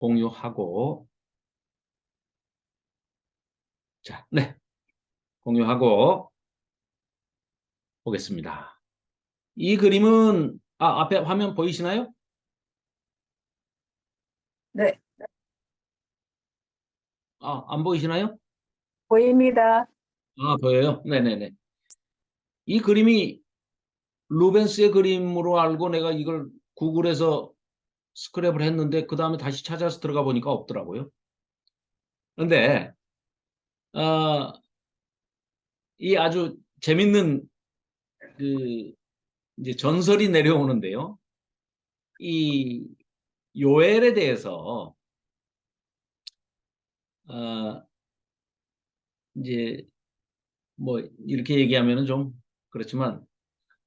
공유하고, 자, 네, 공유하고 보겠습니다. 이 그림은, 앞에 화면 보이시나요? 네, 안 보이시나요? 보입니다. 보여요? 네네네. 이 그림이 루벤스의 그림으로 알고 내가 이걸 구글에서 스크랩을 했는데, 그 다음에 다시 찾아서 들어가 보니까 없더라고요. 그런데, 어, 이 아주 재밌는 그, 이제 전설이 내려오는데요. 이 요엘에 대해서, 어, 이제 뭐 이렇게 얘기하면은 좀 그렇지만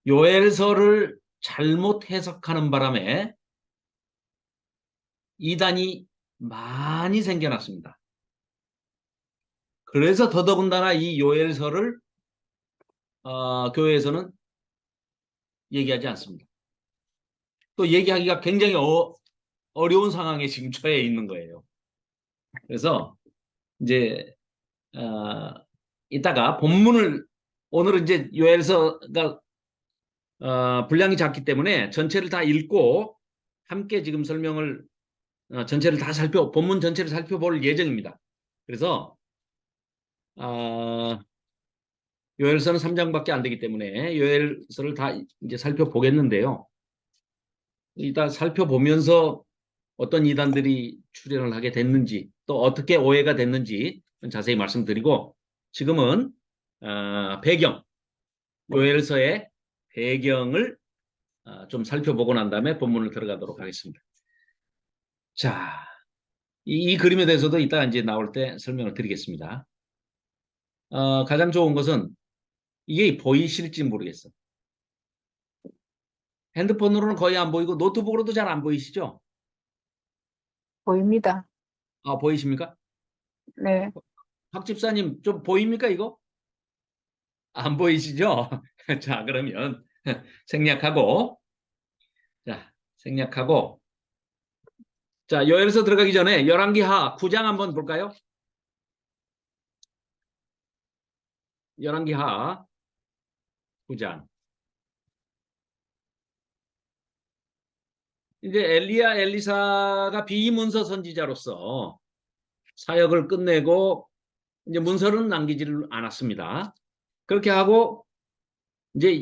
요엘서를 잘못 해석하는 바람에 이단이 많이 생겨났습니다. 그래서 더더군다나 이 요엘서를 교회에서는 얘기하지 않습니다. 또 얘기하기가 굉장히 어려운 상황에 지금 처해 있는 거예요. 그래서 이제 이따가 본문을, 오늘은 이제 요엘서가 분량이 작기 때문에 전체를 다 읽고 함께 지금 설명을, 전체를 다 본문 전체를 살펴볼 예정입니다. 그래서 요엘서는 3장밖에 안 되기 때문에 요엘서를 다 이제 살펴보겠는데요. 일단 살펴보면서 어떤 이단들이 출현을 하게 됐는지, 또 어떻게 오해가 됐는지 자세히 말씀드리고, 지금은 요엘서의 배경을 좀 살펴보고 난 다음에 본문을 들어가도록 하겠습니다. 자, 이 그림에 대해서도 이따 이제 나올 때 설명을 드리겠습니다. 가장 좋은 것은 이게 보이실지 모르겠어. 핸드폰으로는 거의 안 보이고 노트북으로도 잘 안 보이시죠? 보입니다. 보이십니까? 네, 박 집사님 좀 보입니까 이거? 안 보이시죠? 자, 그러면 생략하고, 자, 생략하고, 자, 요엘서 들어가기 전에 열왕기하 9장 한번 볼까요? 열왕기하 9장. 이제 엘리사가 비문서 선지자로서 사역을 끝내고 이제 문서는 남기지를 않았습니다. 그렇게 하고 이제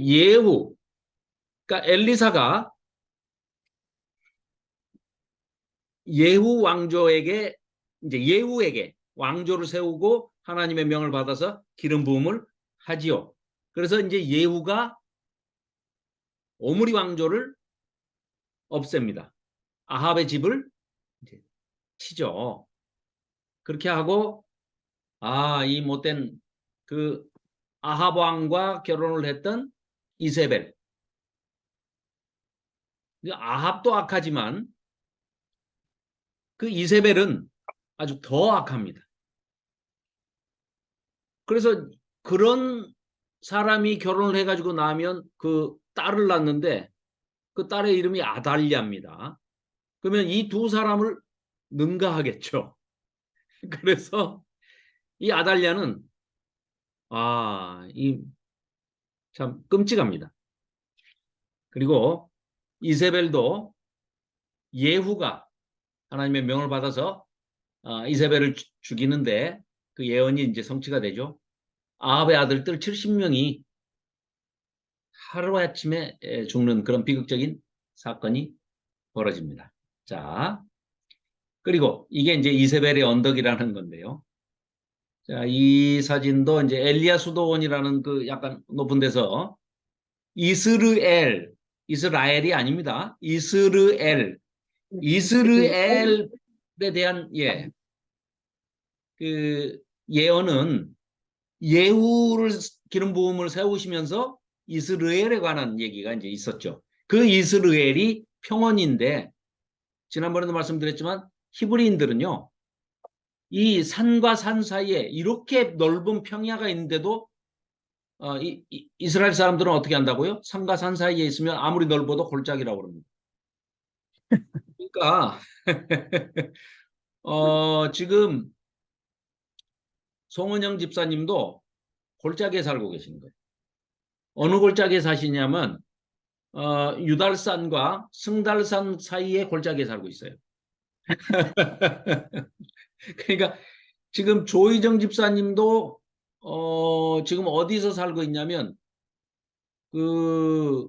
그러니까 엘리사가 예후에게 왕조를 세우고 하나님의 명을 받아서 기름 부음을 하지요. 그래서 이제 예후가 오므리 왕조를 없앱니다. 아합의 집을 이제 치죠. 그렇게 하고, 이 못된 그 아합 왕과 결혼을 했던 이세벨. 아합도 악하지만 그 이세벨은 아주 더 악합니다. 그래서 그런 사람이 결혼을 해가지고 나면 그 딸을 낳는데 그 딸의 이름이 아달랴입니다. 그러면 이 두 사람을 능가하겠죠. 그래서 이 아달랴는 이 참 끔찍합니다. 그리고 이세벨도 예후가 하나님의 명을 받아서 이세벨을 죽이는데 그 예언이 이제 성취가 되죠. 아합의 아들들 70명이 하루아침에 죽는 그런 비극적인 사건이 벌어집니다. 자, 그리고 이게 이제 이세벨의 언덕이라는 건데요. 자, 이 사진도 이제 엘리야 수도원이라는 그 약간 높은 데서 이스라엘이 아닙니다. 이스라엘에 대한 그 예언은 예후를 기름 부음을 세우시면서 이스라엘에 관한 얘기가 이제 있었죠. 그 이스라엘이 평원인데 지난번에도 말씀드렸지만 히브리인들은요. 이 산과 산 사이에 이렇게 넓은 평야가 있는데도 이스라엘 사람들은 어떻게 한다고요? 산과 산 사이에 있으면 아무리 넓어도 골짜기라고 그럽니다. 그러니까 지금 송은영 집사님도 골짜기에 살고 계신 거예요. 어느 골짜기에 사시냐면 유달산과 승달산 사이에 골짜기에 살고 있어요. 그러니까 지금 조희정 집사님도 지금 어디서 살고 있냐면 그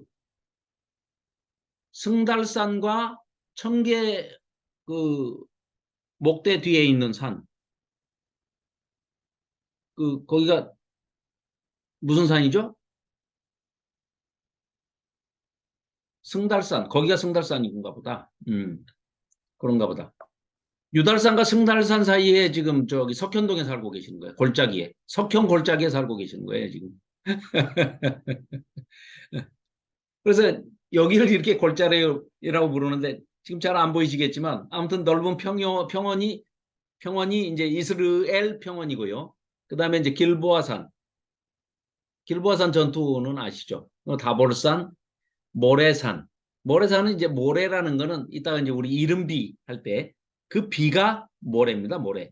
승달산과 청계 그 목대 뒤에 있는 산, 거기가 무슨 산이죠? 승달산. 거기가 승달산인가 보다. 그런가 보다. 유달산과 승달산 사이에 지금 저기 석현동에 살고 계시는 거예요. 골짜기에. 석현 골짜기에 살고 계시는 거예요, 지금. 그래서 여기를 이렇게 골짜기라고 부르는데 지금 잘 안 보이시겠지만 아무튼 넓은 평원이 이제 이스라엘 평원이고요. 그다음에 이제 길보아산 전투는 아시죠? 다볼산, 모래산. 모래산은 이제 모래라는 거는 이따가 이제 우리 이른비 할 때 그 비가 모래입니다. 모래.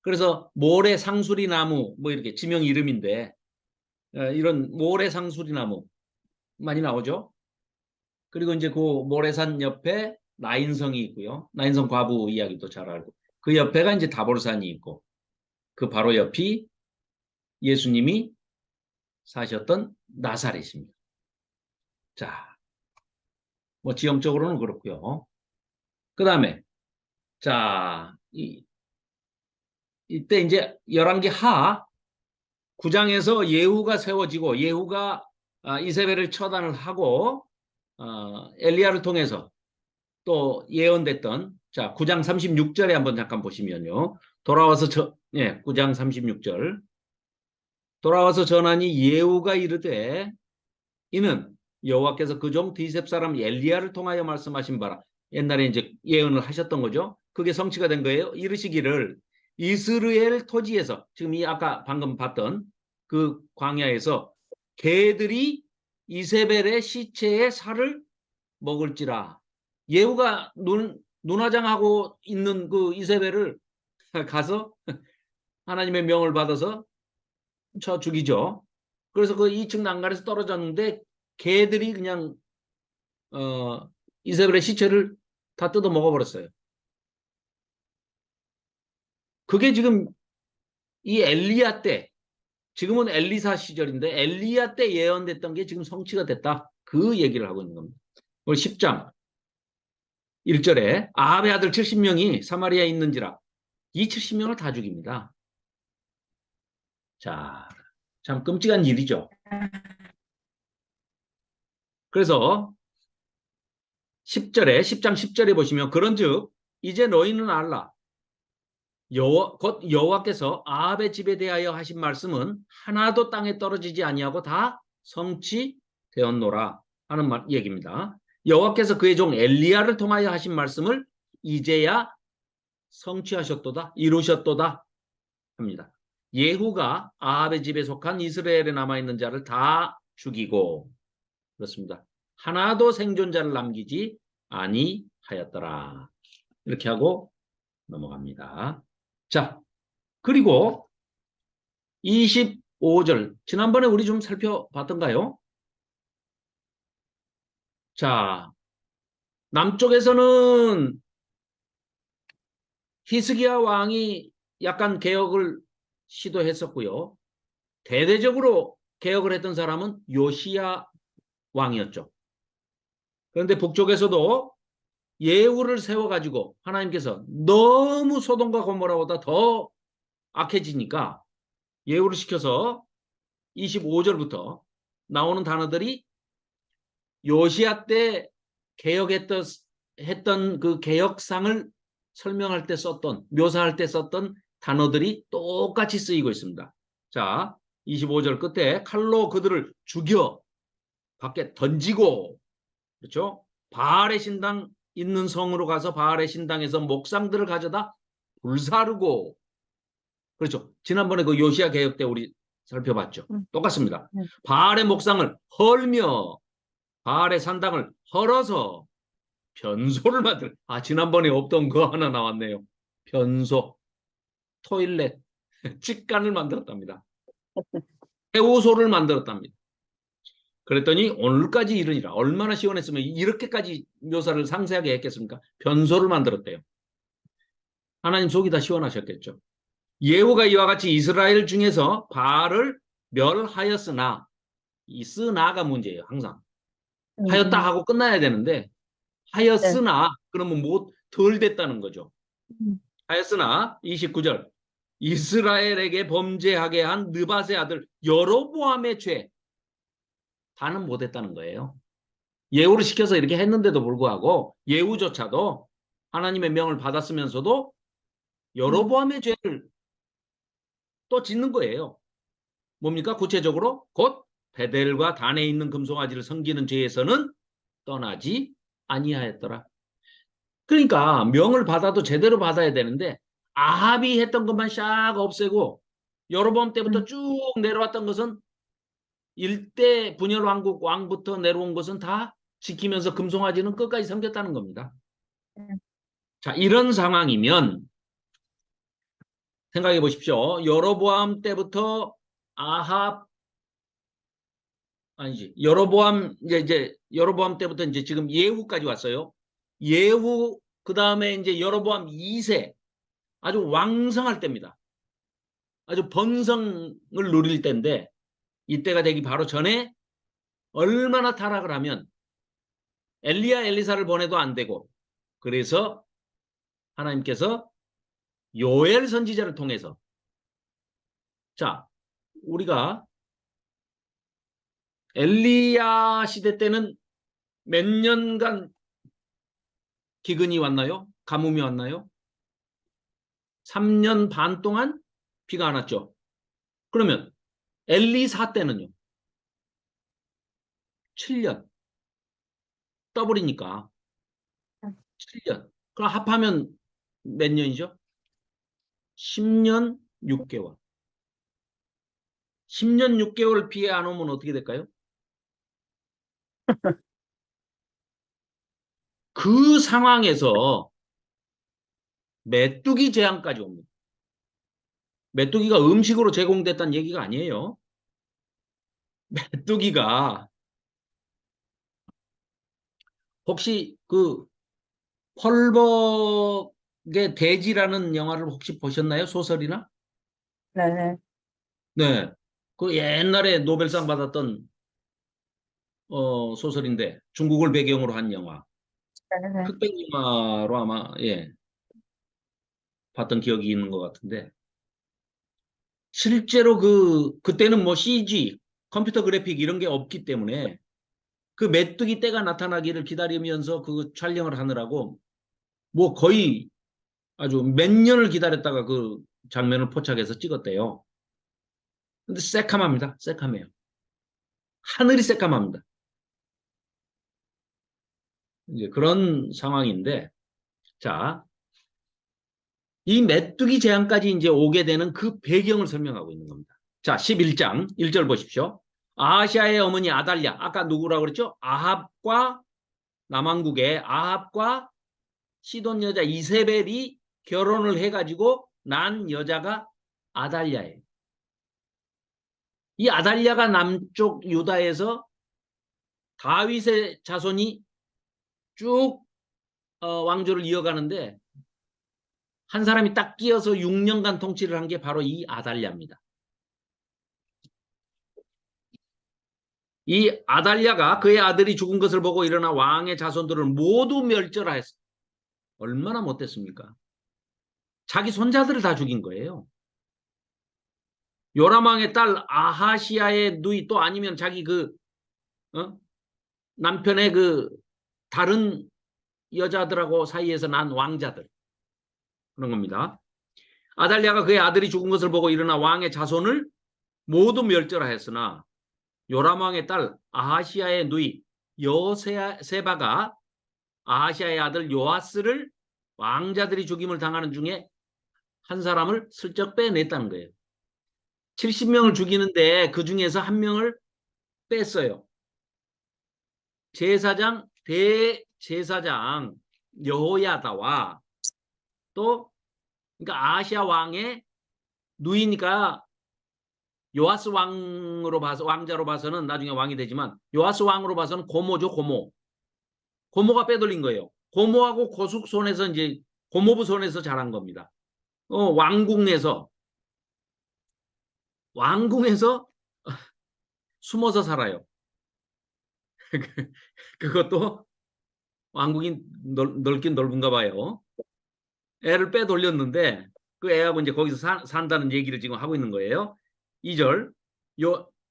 그래서 모래 상수리 나무 뭐 이렇게 지명 이름인데 이런 모래 상수리 나무 많이 나오죠. 그리고 이제 그 모래산 옆에 나인성이 있고요. 나인성 과부 이야기도 잘 알고. 그 옆에가 이제 다볼산이 있고 그 바로 옆이 예수님이 사셨던 나사렛입니다. 자, 뭐 지형적으로는 그렇고요. 그 다음에 자, 이때 이제 열왕기 하 9장에서 예후가 세워지고 예후가 이세벨을 처단을 하고 엘리야를 통해서 또 예언됐던 자 9장 36절에 한번 잠깐 보시면요. 돌아와서 9장 36절 돌아와서 전하니 예후가 이르되 이는 여호와께서 그 종 디셉 사람 엘리야를 통하여 말씀하신 바라. 옛날에 이제 예언을 하셨던 거죠. 그게 성취가 된 거예요. 이르시기를 이스라엘 토지에서 지금 이 아까 방금 봤던 그 광야에서 개들이 이세벨의 시체의 살을 먹을지라. 예후가 눈화장하고 있는 그 이세벨을 가서 하나님의 명을 받아서 쳐 죽이죠. 그래서 그 2층 난간에서 떨어졌는데 개들이 그냥 이세벨의 시체를 다 뜯어 먹어버렸어요. 그게 지금 이 엘리야 때, 지금은 엘리사 시절인데 엘리야 때 예언됐던 게 지금 성취가 됐다. 그 얘기를 하고 있는 겁니다. 오늘 10장 1절에 아합의 아들 70명이 사마리아에 있는지라 이 70명을 다 죽입니다. 자, 참 끔찍한 일이죠. 그래서 10장 10절에 보시면 그런즉 이제 너희는 알라. 곧 여호와께서 아합의 집에 대하여 하신 말씀은 하나도 땅에 떨어지지 아니하고 다 성취되었노라 하는 얘기입니다. 여호와께서 그의 종 엘리야를 통하여 하신 말씀을 이제야 성취하셨도다, 이루셨도다 합니다. 예후가 아합의 집에 속한 이스라엘에 남아있는 자를 다 죽이고 그렇습니다. 하나도 생존자를 남기지 아니하였더라. 이렇게 하고 넘어갑니다. 자, 그리고 25절 지난번에 우리 좀 살펴봤던가요? 자, 남쪽에서는 히스기야 왕이 약간 개혁을 시도했었고요. 대대적으로 개혁을 했던 사람은 요시야 왕이었죠. 그런데 북쪽에서도 예후를 세워가지고 하나님께서 너무 소돔과 고모라보다 더 악해지니까 예후를 시켜서 25절부터 나오는 단어들이 요시야 때 했던 그 개혁상을 설명할 때 썼던, 묘사할 때 썼던 단어들이 똑같이 쓰이고 있습니다. 자, 25절 끝에 칼로 그들을 죽여 밖에 던지고, 그렇죠? 바알의 신당 있는 성으로 가서 바알의 신당에서 목상들을 가져다 불사르고, 그렇죠? 지난번에 그 요시야 개혁 때 우리 살펴봤죠. 똑같습니다. 바알의 목상을 헐며 바알의 산당을 헐어서 변소를 만들. 지난번에 없던 거 하나 나왔네요. 변소, 토일렛, 직간을 만들었답니다. 해우소를 만들었답니다. 그랬더니 오늘까지 이르니라. 얼마나 시원했으면 이렇게까지 묘사를 상세하게 했겠습니까? 변소를 만들었대요. 하나님 속이 다 시원하셨겠죠. 예후가 이와 같이 이스라엘 중에서 바알을 멸하였으나, 이 쓰나가 문제예요. 항상 하였다 음. 하고 끝나야 되는데 네. 하였으나 그러면 뭐 덜 됐다는 거죠. 음. 하였으나 29절 이스라엘에게 범죄하게 한 느밧의 아들 여로보암의 죄 다는 못했다는 거예요. 예후를 시켜서 이렇게 했는데도 불구하고 예후조차도 하나님의 명을 받았으면서도 여로보암의 죄를 또 짓는 거예요. 뭡니까? 구체적으로 곧 베델과 단에 있는 금송아지를 섬기는 죄에서는 떠나지 아니하였더라. 그러니까 명을 받아도 제대로 받아야 되는데 아합이 했던 것만 싹 없애고 여로보암 때부터 쭉 내려왔던 것은 일대 분열 왕국 왕부터 내려온 것은 다 지키면서 금송아지는 끝까지 섬겼다는 겁니다. 자, 이런 상황이면 생각해 보십시오. 여로보암 때부터 아합 아니지. 여로보암 이제 여로보암 때부터 이제 지금 예후까지 왔어요. 예후 그다음에 이제 여로보암 2세 아주 왕성할 때입니다. 아주 번성을 누릴 때인데 이때가 되기 바로 전에 얼마나 타락을 하면 엘리야 엘리사를 보내도 안 되고 그래서 하나님께서 요엘 선지자를 통해서 자 우리가 엘리야 시대 때는 몇 년간 기근이 왔나요? 가뭄이 왔나요? 3년 반 동안 비가 안 왔죠. 그러면 엘리사 때는요? 7년. 더블이니까 7년. 그럼 합하면 몇 년이죠? 10년 6개월. 10년 6개월 비에 안 오면 어떻게 될까요? 그 상황에서 메뚜기 재앙까지 옵니다. 메뚜기가 음식으로 제공됐다는 얘기가 아니에요. 메뚜기가 혹시 그 펄벅의 돼지라는 영화를 혹시 보셨나요? 소설이나? 네. 네. 그 옛날에 노벨상 받았던 소설인데 중국을 배경으로 한 영화. 네. 흑백 영화로 아마 예 봤던 기억이 있는 것 같은데 실제로 그때는 뭐 CG 컴퓨터 그래픽 이런 게 없기 때문에 그 메뚜기 떼가 나타나기를 기다리면서 그 촬영을 하느라고 뭐 거의 아주 몇 년을 기다렸다가 그 장면을 포착해서 찍었대요. 근데 새카맣니다. 새카매요. 하늘이 새까맣니다. 이제 그런 상황인데, 자, 이 메뚜기 재앙까지 이제 오게 되는 그 배경을 설명하고 있는 겁니다. 자, 11장 1절 보십시오. 아하시아의 어머니 아달랴, 아까 누구라고 그랬죠? 아합과 남왕국의 아합과 시돈 여자 이세벨이 결혼을 해가지고 난 여자가 아달랴예요. 이 아달랴가 남쪽 유다에서 다윗의 자손이 쭉 왕조를 이어가는데 한 사람이 딱 끼어서 6년간 통치를 한 게 바로 이 아달랴입니다. 이 아달랴가 그의 아들이 죽은 것을 보고 일어나 왕의 자손들을 모두 멸절하였어. 얼마나 못됐습니까? 자기 손자들을 다 죽인 거예요. 요람왕의 딸 아하시아의 누이 또 아니면 자기 남편의 다른 여자들하고 사이에서 난 왕자들 그런 겁니다. 아달랴가 그의 아들이 죽은 것을 보고 일어나 왕의 자손을 모두 멸절하였으나 요람 왕의 딸 아하시아의 누이 여세바가 아하시아의 아들 요아스를 왕자들이 죽임을 당하는 중에 한 사람을 슬쩍 빼냈다는 거예요. 70명을 죽이는데 그 중에서 한 명을 뺐어요. 대제사장 여호야다와 또 그러니까 아시아 왕의 누이니까 요아스 왕으로 봐서 왕자로 봐서는 나중에 왕이 되지만 요아스 왕으로 봐서는 고모죠, 고모. 고모가 빼돌린 거예요. 고모하고 고숙 손에서 이제 고모부 손에서 자란 겁니다. 왕궁에서 숨어서 살아요. 그것도 왕궁이 넓긴 넓은가 봐요. 애를 빼돌렸는데 그 애하고 이제 거기서 산다는 얘기를 지금 하고 있는 거예요. 2절.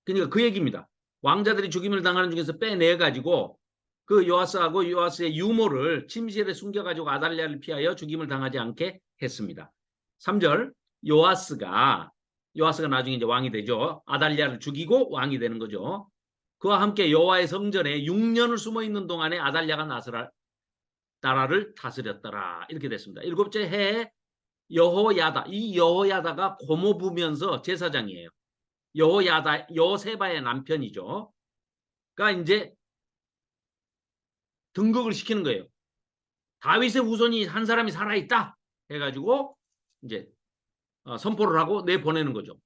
그러니까 그 얘기입니다. 왕자들이 죽임을 당하는 중에서 빼내 가지고 그 요아스하고 요아스의 유모를 침실에 숨겨 가지고 아달랴를 피하여 죽임을 당하지 않게 했습니다. 3절. 요아스가 나중에 이제 왕이 되죠. 아달랴를 죽이고 왕이 되는 거죠. 그와 함께 여호와의 성전에 6년을 숨어 있는 동안에 아달랴가 나라를 다스렸더라. 이렇게 됐습니다. 7째 해에 여호야다. 이 여호야다가 고모부면서 제사장이에요. 여세바의 남편이죠. 그러니까 이제 등극을 시키는 거예요. 다윗의 후손이 한 사람이 살아있다 해가지고 이제 선포를 하고 내보내는 거죠.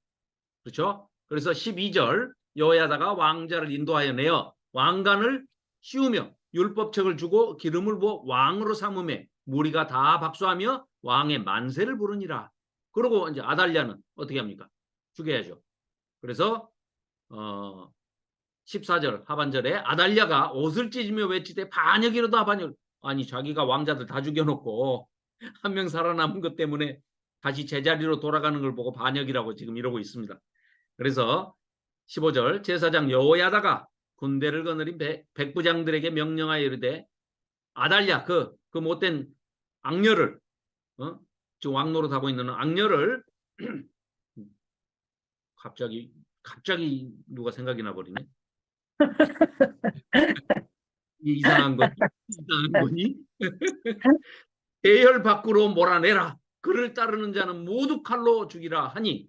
그렇죠? 그래서 12절 여호야다가 왕자를 인도하여 내어 왕관을 씌우며 율법책을 주고 기름을 부어 왕으로 삼음에 무리가 다 박수하며 왕의 만세를 부르니라. 그리고 이제 아달랴는 어떻게 합니까? 죽여야죠. 그래서 14절 하반절에 아달랴가 옷을 찢으며 외치되 반역이로다 반역. 아니 자기가 왕자들 다 죽여놓고 한 명 살아남은 것 때문에 다시 제자리로 돌아가는 걸 보고 반역이라고 지금 이러고 있습니다. 그래서 15절 제사장 여호야다가 군대를 거느린 백부장들에게 명령하여 이르되 아달랴 그 못된 악녀를 지금 왕노릇 하고 있는 악녀를 갑자기 누가 생각이 나버리네. 이상한 거니? 대열 밖으로 몰아내라. 그를 따르는 자는 모두 칼로 죽이라 하니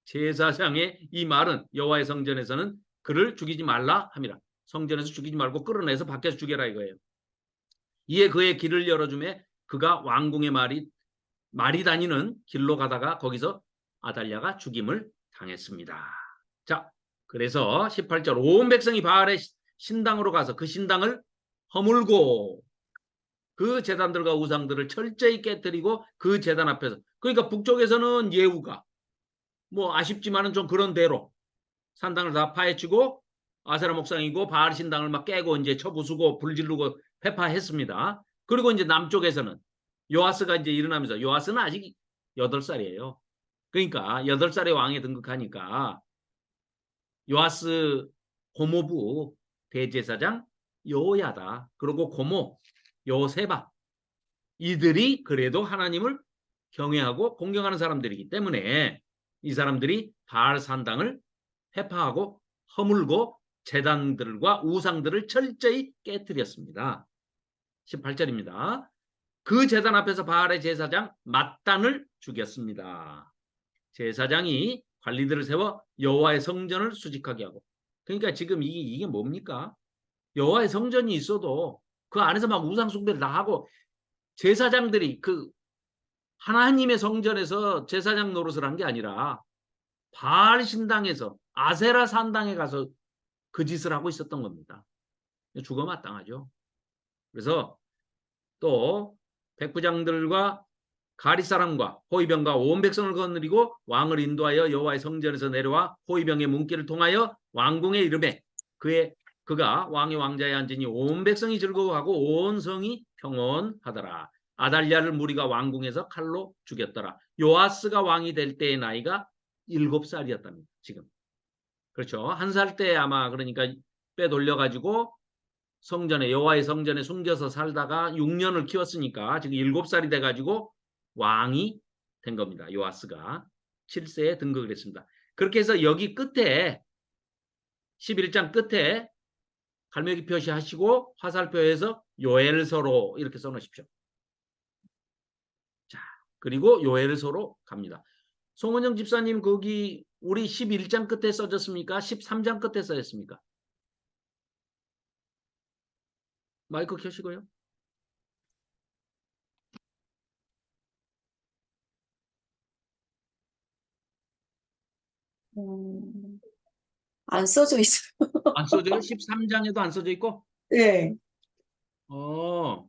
제사장의 이 말은 여호와의 성전에서는 그를 죽이지 말라 함이라. 성전에서 죽이지 말고 끌어내서 밖에서 죽여라 이거예요. 이에 그의 길을 열어주매 그가 왕궁의 말이 다니는 길로 가다가 거기서 아달랴가 죽임을 당했습니다. 자, 그래서 18절 온 백성이 바알의 신당으로 가서 그 신당을 허물고 그 제단들과 우상들을 철저히 깨뜨리고 그 제단 앞에서 그러니까 북쪽에서는 예후가 뭐 아쉽지만은 좀 그런 대로 산당을 다 파헤치고 아세라 목상이고 바알 신당을 막 깨고 이제 쳐부수고 불지르고 회파했습니다. 그리고 이제 남쪽에서는 요아스가 이제 일어나면서 요아스는 아직 8살이에요. 그러니까 8살에 왕에 등극하니까 요아스 고모부 대제사장 여호야다 그리고 고모 여세바 이들이 그래도 하나님을 경외하고 공경하는 사람들이기 때문에 이 사람들이 바알 산당을 회파하고 허물고 제단들과 우상들을 철저히 깨뜨렸습니다. 18절입니다. 그 제단 앞에서 바알의 제사장 맏단을 죽였습니다. 제사장이 관리들을 세워 여호와의 성전을 수직하게 하고 그러니까 지금 이게 뭡니까? 여호와의 성전이 있어도 그 안에서 막 우상 숭배를 다 하고 제사장들이 그 하나님의 성전에서 제사장 노릇을 한 게 아니라 바알 신당에서 아세라 산당에 가서 그 짓을 하고 있었던 겁니다. 죽어 마땅하죠. 그래서 또 백부장들과 가리사람과 호위병과 온 백성을 거느리고 왕을 인도하여 여호와의 성전에서 내려와 호위병의 문길을 통하여 왕궁에 이르매 그가 왕의 왕자에 앉으니 온 백성이 즐거워하고 온 성이 평온하더라. 아달랴를 무리가 왕궁에서 칼로 죽였더라. 요아스가 왕이 될 때의 나이가 7살이었답니다. 지금. 그렇죠. 1살 때 아마 그러니까 빼돌려가지고 성전에 여호와의 성전에 숨겨서 살다가 6년을 키웠으니까 지금 7살이 돼가지고 왕이 된 겁니다. 요아스가 7세에 등극을 했습니다. 그렇게 해서 여기 끝에 11장 끝에 갈매기 표시하시고 화살표에서 요엘서로 이렇게 써놓으십시오. 자, 그리고 요엘서로 갑니다. 송원영 집사님 거기 우리 11장 끝에 써졌습니까? 13장 끝에 써졌습니까? 마이크 켜시고요. 안 써져 있어요. 안 써져요? 13장에도 안 써져 있고? 네. 어,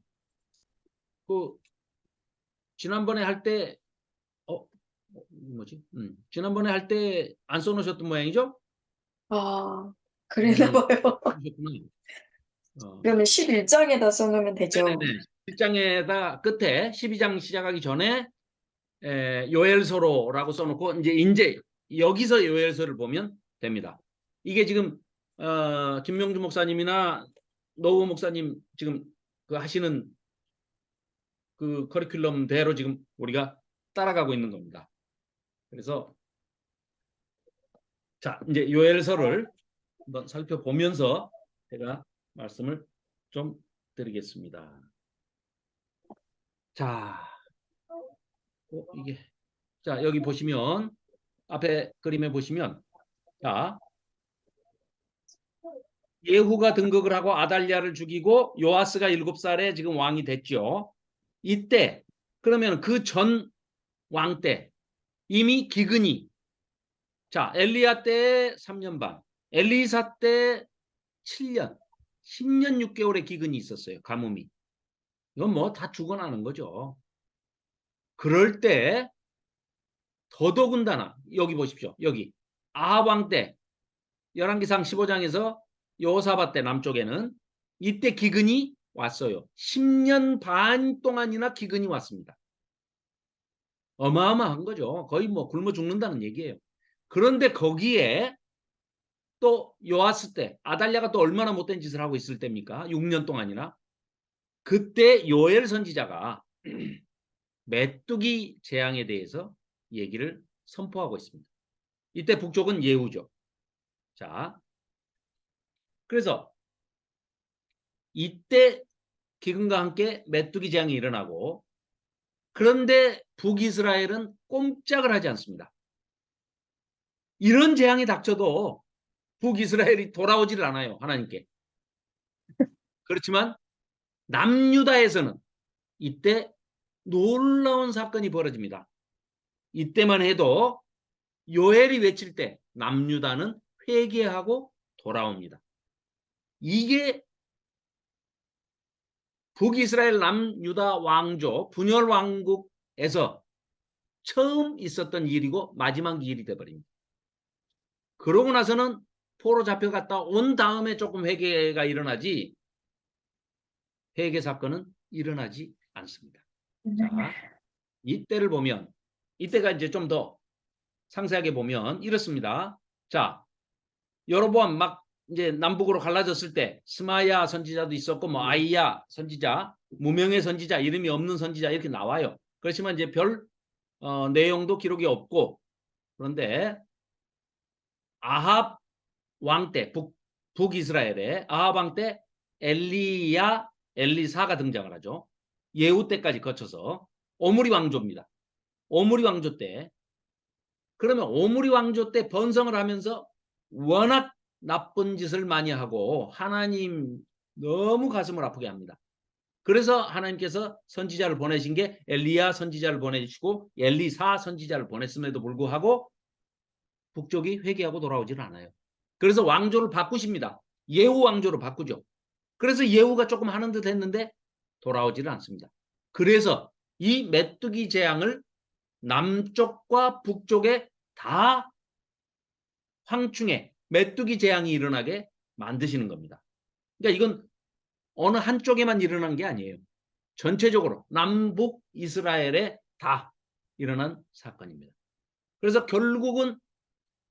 그 지난번에 할 때, 뭐지? 지난번에 할 때 안 써놓으셨던 모양이죠? 아, 그랬나 봐요. 써놓으셨구나. 그러면 11장에다 써놓으면 되죠. 네네네. 1장에다 끝에 12장 시작하기 전에 요엘서로라고 써놓고 이제 여기서 요엘서를 보면 됩니다. 이게 지금 김명주 목사님이나 노우 목사님 지금 그 하시는 그 커리큘럼대로 지금 우리가 따라가고 있는 겁니다. 그래서 자 이제 요엘서를 한번 살펴보면서 제가 말씀을 좀 드리겠습니다. 자, 이게 자 여기 보시면 앞에 그림에 보시면 자 예후가 등극을 하고 아달랴를 죽이고 요아스가 7살에 지금 왕이 됐죠. 이때 그러면 그 전 왕 때 이미 기근이 자 엘리야 때 3년 반, 엘리사 때 7년, 10년 6개월의 기근이 있었어요. 가뭄이. 이건 뭐 다 죽어나는 거죠. 그럴 때 더더군다나 여기 보십시오. 여기 아합 왕 때 열왕기상 15장에서 여호사밧 때 남쪽에는 이때 기근이 왔어요. 10년 반 동안이나 기근이 왔습니다. 어마어마한 거죠. 거의 뭐 굶어 죽는다는 얘기예요. 그런데 거기에 또 요아스 때 아달랴가 또 얼마나 못된 짓을 하고 있을 때입니까? 6년 동안이나. 그때 요엘 선지자가 메뚜기 재앙에 대해서 얘기를 선포하고 있습니다. 이때 북쪽은 예후죠. 자, 그래서 이때 기근과 함께 메뚜기 재앙이 일어나고 그런데 북이스라엘은 꼼짝을 하지 않습니다. 이런 재앙이 닥쳐도 북이스라엘이 돌아오지를 않아요. 하나님께. 그렇지만 남유다에서는 이때 놀라운 사건이 벌어집니다. 이때만 해도 요엘이 외칠 때 남유다는 회개하고 돌아옵니다. 이게 북이스라엘 남유다 왕조 분열 왕국에서 처음 있었던 일이고 마지막 일이 되어버립니다. 그러고 나서는 포로 잡혀갔다 온 다음에 조금 회개가 일어나지 회개 사건은 일어나지 않습니다. 자, 이때를 보면 이때가 이제 좀 더 상세하게 보면 이렇습니다. 자, 여로보암 막 이제 남북으로 갈라졌을 때 스마야 선지자도 있었고 뭐 아이야 선지자, 무명의 선지자, 이름이 없는 선지자 이렇게 나와요. 그렇지만 이제 별 내용도 기록이 없고 그런데 아합 왕 때 북이스라엘의 아합 왕 때 엘리야, 엘리사가 등장을 하죠. 예후 때까지 거쳐서 오므리 왕조입니다. 오므리 왕조 때 그러면 오므리 왕조 때 번성을 하면서 워낙 나쁜 짓을 많이 하고 하나님 너무 가슴을 아프게 합니다. 그래서 하나님께서 선지자를 보내신 게 엘리야 선지자를 보내주시고 엘리사 선지자를 보냈음에도 불구하고 북쪽이 회개하고 돌아오지는 않아요. 그래서 왕조를 바꾸십니다. 예후 왕조로 바꾸죠. 그래서 예후가 조금 하는 듯 했는데 돌아오지는 않습니다. 그래서 이 메뚜기 재앙을 남쪽과 북쪽에 다 황충에 메뚜기 재앙이 일어나게 만드시는 겁니다. 그러니까 이건 어느 한쪽에만 일어난 게 아니에요. 전체적으로 남북 이스라엘에 다 일어난 사건입니다. 그래서 결국은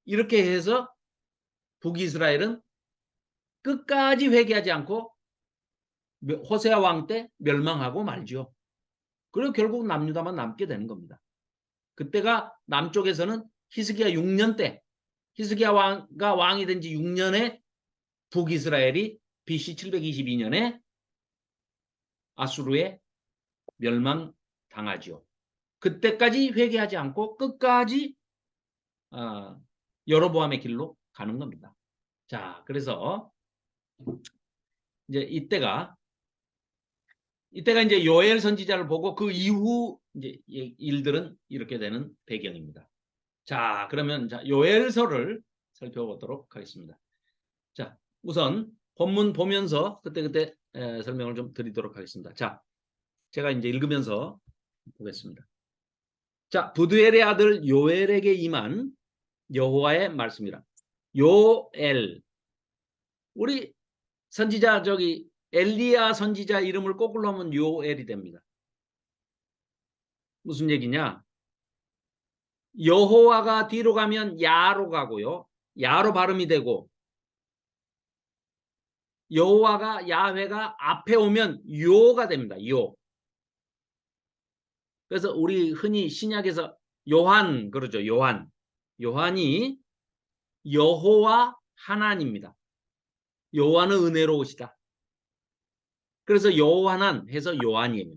이렇게 해서 북이스라엘은 끝까지 회개하지 않고 호세아 왕 때 멸망하고 말죠. 그리고 결국 남유다만 남게 되는 겁니다. 그때가 남쪽에서는 히스기야 6년 때 히스기야가 왕이 된 지 6년에 북이스라엘이 BC 722년에 아수르에 멸망당하죠. 그때까지 회개하지 않고 끝까지 여로보암의 길로 가는 겁니다. 자, 그래서 이제 이때가 이제 요엘 선지자를 보고 그 이후 이제 일들은 이렇게 되는 배경입니다. 자, 그러면 자, 요엘서를 살펴보도록 하겠습니다. 자, 우선 본문 보면서 그때그때 설명을 좀 드리도록 하겠습니다. 자, 제가 이제 읽으면서 보겠습니다. 자, 부두엘의 아들 요엘에게 임한 여호와의 말씀이라. 요엘. 우리 선지자 저기 엘리야 선지자 이름을 거꾸로 하면 요엘이 됩니다. 무슨 얘기냐? 여호와가 뒤로 가면 야로 가고요. 야로 발음이 되고 여호와가 야훼가 앞에 오면 요가 됩니다. 요. 그래서 우리 흔히 신약에서 요한 그러죠. 요한. 요한이 여호와 하나님입니다. 여호와는 은혜로우시다. 그래서 여호와는 해서 요한이에요.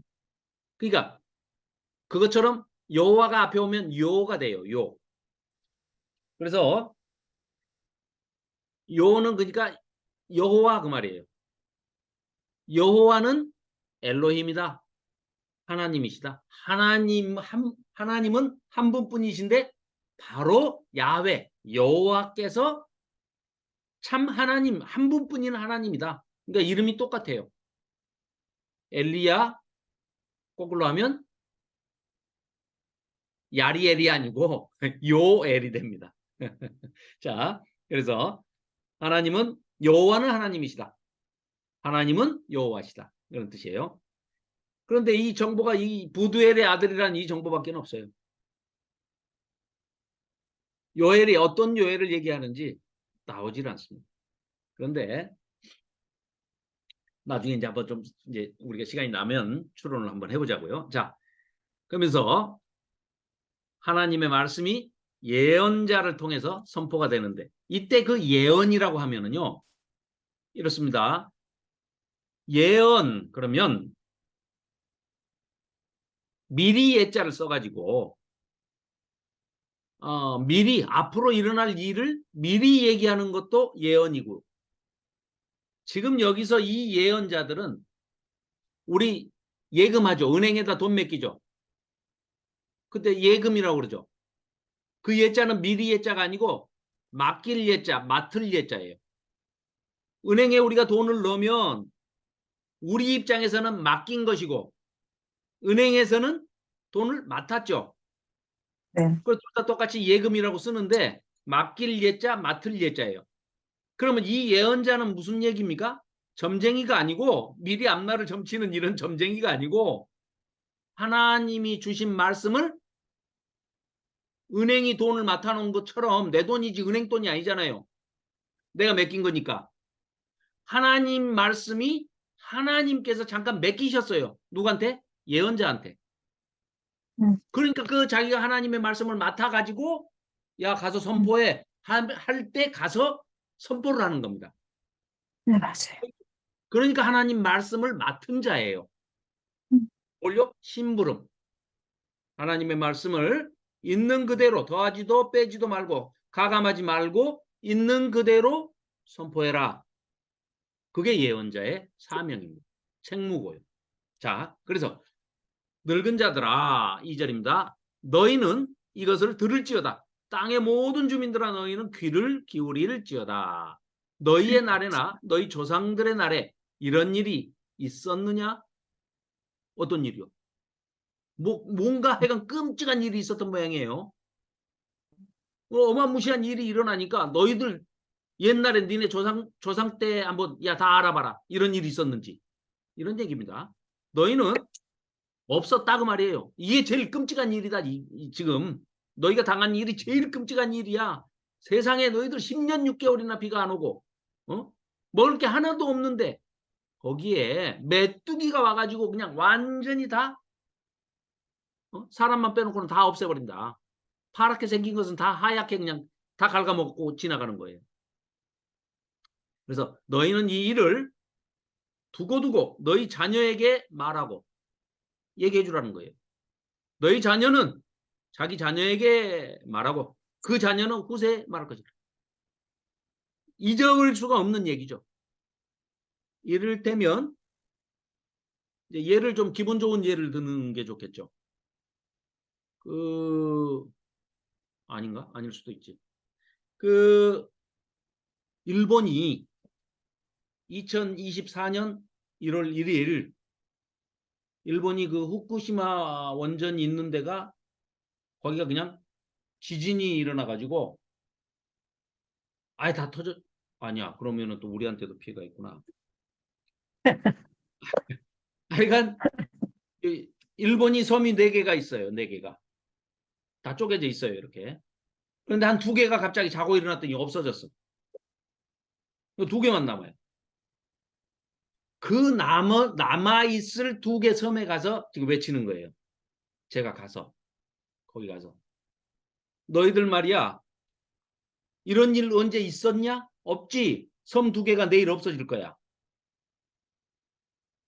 그러니까 그것처럼 여호와가 앞에 오면 요가 돼요. 요. 그래서 요는 그러니까 여호와 그 말이에요. 여호와는 엘로힘이다. 하나님이시다. 하나님은 한 분뿐이신데 바로 야훼 여호와께서 참 하나님 한 분뿐인 하나님이다. 그러니까 이름이 똑같아요. 엘리야 거꾸로 하면 야리엘이 아니고 요엘이 됩니다. 자, 그래서 하나님은 여호와는 하나님이시다. 하나님은 여호와시다. 이런 뜻이에요. 그런데 이 정보가 이 부두엘의 아들이라는 이 정보밖에 없어요. 요엘이 어떤 요엘을 얘기하는지 나오질 않습니다. 그런데 나중에 이제 한번 좀 이제 우리가 시간이 나면 추론을 한번 해보자고요. 자, 그러면서 하나님의 말씀이 예언자를 통해서 선포가 되는데 이때 그 예언이라고 하면은요 이렇습니다. 예언 그러면 미리 예자를 써가지고 미리 앞으로 일어날 일을 미리 얘기하는 것도 예언이고 지금 여기서 이 예언자들은 우리 예금하죠. 은행에다 돈 맡기죠. 그때 예금이라고 그러죠. 그 예자는 미리 예자가 아니고 맡길 예자, 맡을 예자예요. 은행에 우리가 돈을 넣으면 우리 입장에서는 맡긴 것이고 은행에서는 돈을 맡았죠. 네. 그걸 둘 다 똑같이 예금이라고 쓰는데 맡길 예자, 맡을 예자예요. 그러면 이 예언자는 무슨 얘기입니까? 점쟁이가 아니고 미리 앞날을 점치는 이런 점쟁이가 아니고 하나님이 주신 말씀을 은행이 돈을 맡아놓은 것처럼 내 돈이지 은행 돈이 아니잖아요. 내가 맡긴 거니까. 하나님 말씀이 하나님께서 잠깐 맡기셨어요. 누구한테? 예언자한테. 그러니까 그 자기가 하나님의 말씀을 맡아가지고 야 가서 선포해 할 때 가서 선포를 하는 겁니다. 네, 맞아요. 그러니까 하나님 말씀을 맡은 자예요. 올려 심부름. 하나님의 말씀을 있는 그대로 더하지도 빼지도 말고 가감하지 말고 있는 그대로 선포해라. 그게 예언자의 사명입니다. 책무고요. 자, 그래서 늙은 자들아 2절입니다. 너희는 이것을 들을지어다. 땅의 모든 주민들아 너희는 귀를 기울일지어다. 너희의 날에나 너희 조상들의 날에 이런 일이 있었느냐? 어떤 일이요? 뭔가 하여간 끔찍한 일이 있었던 모양이에요. 어마무시한 일이 일어나니까 너희들 옛날에 니네 조상 때 한번 야 다 알아봐라. 이런 일이 있었는지. 이런 얘기입니다. 너희는 없었다 그 말이에요. 이게 제일 끔찍한 일이다. 지금 너희가 당한 일이 제일 끔찍한 일이야. 세상에 너희들 10년 6개월이나 비가 안 오고 먹을 게 하나도 없는데 거기에 메뚜기가 와가지고 그냥 완전히 다 사람만 빼놓고는 다 없애버린다. 파랗게 생긴 것은 다 하얗게 그냥 다 갉아먹고 지나가는 거예요. 그래서 너희는 이 일을 두고두고 너희 자녀에게 말하고 얘기해 주라는 거예요. 너희 자녀는 자기 자녀에게 말하고 그 자녀는 후세에 말할 것이다. 잊어버릴 수가 없는 얘기죠. 이를테면 예를 좀 기분 좋은 예를 드는 게 좋겠죠. 아닌가? 아닐 수도 있지. 그 일본이 2024년 1월 1일 일본이 그 후쿠시마 원전이 있는 데가 거기가 그냥 지진이 일어나 가지고 아예 다 터져. 아니야. 그러면은 또 우리한테도 피해가 있구나. 하여간 일본이 섬이 4개가 있어요. 4개가. 다 쪼개져 있어요. 이렇게. 그런데 한 2개가 갑자기 자고 일어났더니 없어졌어. 2개만 남아요. 그 남아있을 2개 섬에 가서 지금 외치는 거예요. 제가 가서. 거기 가서. 너희들 말이야. 이런 일 언제 있었냐? 없지. 섬 2개가 내일 없어질 거야.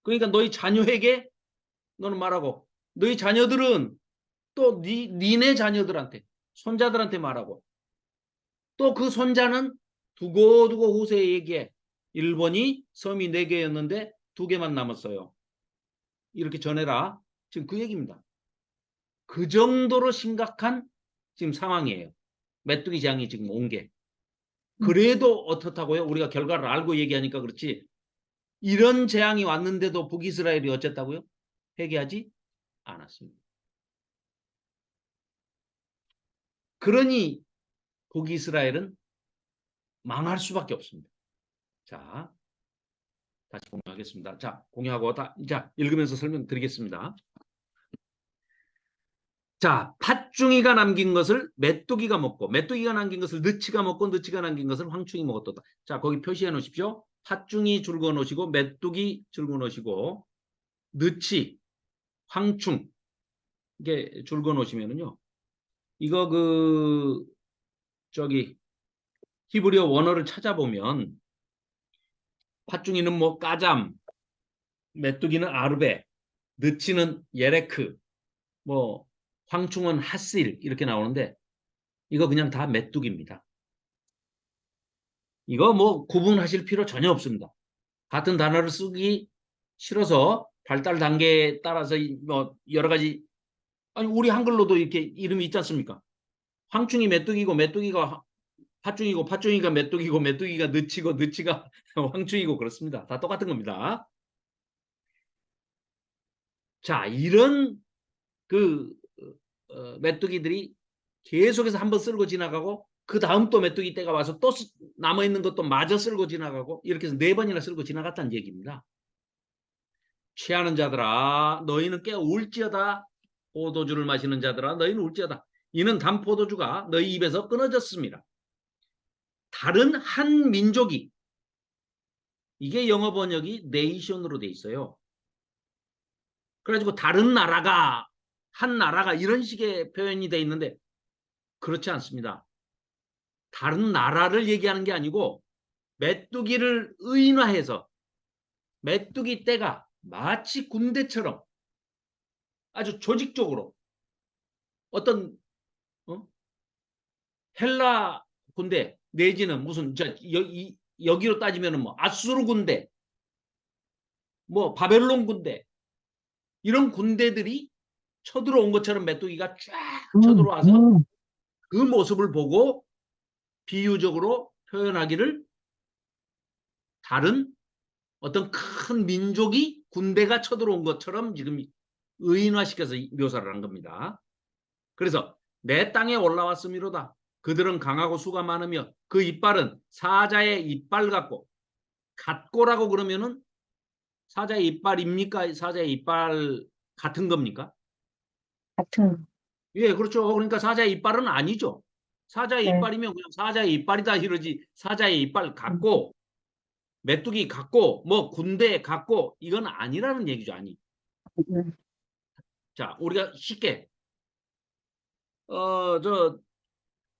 그러니까 너희 자녀에게 너는 말하고 너희 자녀들은 또 니네 자녀들한테 손자들한테 말하고 또 그 손자는 두고두고 후세에 얘기해. 일본이 섬이 4개였는데 2개만 남았어요. 이렇게 전해라. 지금 그 얘기입니다. 그 정도로 심각한 지금 상황이에요. 메뚜기 재앙이 지금 온 게. 그래도 어떻다고요? 우리가 결과를 알고 얘기하니까 그렇지. 이런 재앙이 왔는데도 북이스라엘이 어쨌다고요? 회개하지 않았습니다. 그러니 북이스라엘은 망할 수밖에 없습니다. 자, 다시 공유하겠습니다. 자, 공유하고 자, 읽으면서 설명드리겠습니다. 자, 팥중이가 남긴 것을 메뚜기가 먹고 메뚜기가 남긴 것을 느치가 먹고 느치가 남긴 것을 황충이 먹었다. 자, 거기 표시해 놓으십시오. 팥중이 줄거 놓으시고 메뚜기 줄거 놓으시고 느치, 황충 이게 줄거 놓으시면은요. 이거 저기 히브리어 원어를 찾아보면 팥중이는 뭐 까잠, 메뚜기는 아르베, 느치는 예레크, 뭐 황충은 핫실 이렇게 나오는데 이거 그냥 다 메뚜기입니다. 이거 뭐 구분하실 필요 전혀 없습니다. 같은 단어를 쓰기 싫어서 발달 단계에 따라서 뭐 여러 가지 아니 우리 한글로도 이렇게 이름이 있지 않습니까? 황충이 메뚜기고 메뚜기가 팥중이고 팥중이가 메뚜기고 메뚜기가 느치고 느치가 황충이고 그렇습니다. 다 똑같은 겁니다. 자, 이런 그 메뚜기들이 계속해서 한번 쓸고 지나가고 그 다음 또 메뚜기 때가 와서 또 남아있는 것도 마저 쓸고 지나가고 이렇게 해서 4번이나 쓸고 지나갔다는 얘기입니다. 취하는 자들아 너희는 깨어 울지어다. 포도주를 마시는 자들아 너희는 울지어다. 이는 단 포도주가 너희 입에서 끊어졌습니다. 다른 한 민족이 이게 영어 번역이 네이션으로 돼 있어요. 그래가지고 다른 나라가 한 나라가 이런 식의 표현이 돼 있는데 그렇지 않습니다. 다른 나라를 얘기하는 게 아니고 메뚜기를 의인화해서 메뚜기 떼가 마치 군대처럼 아주 조직적으로 어떤 헬라 군대 내지는 무슨 여기로 따지면 뭐 아수르 군대 뭐 바벨론 군대 이런 군대들이 쳐들어온 것처럼 메뚜기가 쫙 쳐들어와서 그 모습을 보고 비유적으로 표현하기를 다른 어떤 큰 민족이 군대가 쳐들어온 것처럼 지금 의인화시켜서 묘사를 한 겁니다. 그래서 내 땅에 올라왔음이로다. 그들은 강하고 수가 많으며 그 이빨은 사자의 이빨 같고라고 그러면은 사자의 이빨입니까? 사자의 이빨 같은 겁니까? 같은. 예, 그렇죠. 그러니까 사자의 이빨은 아니죠. 사자의 네. 이빨이면 그냥 사자의 이빨이다 이러지. 사자의 이빨 같고 메뚜기 같고 뭐 군대 같고 이건 아니라는 얘기죠. 아니. 자, 우리가 쉽게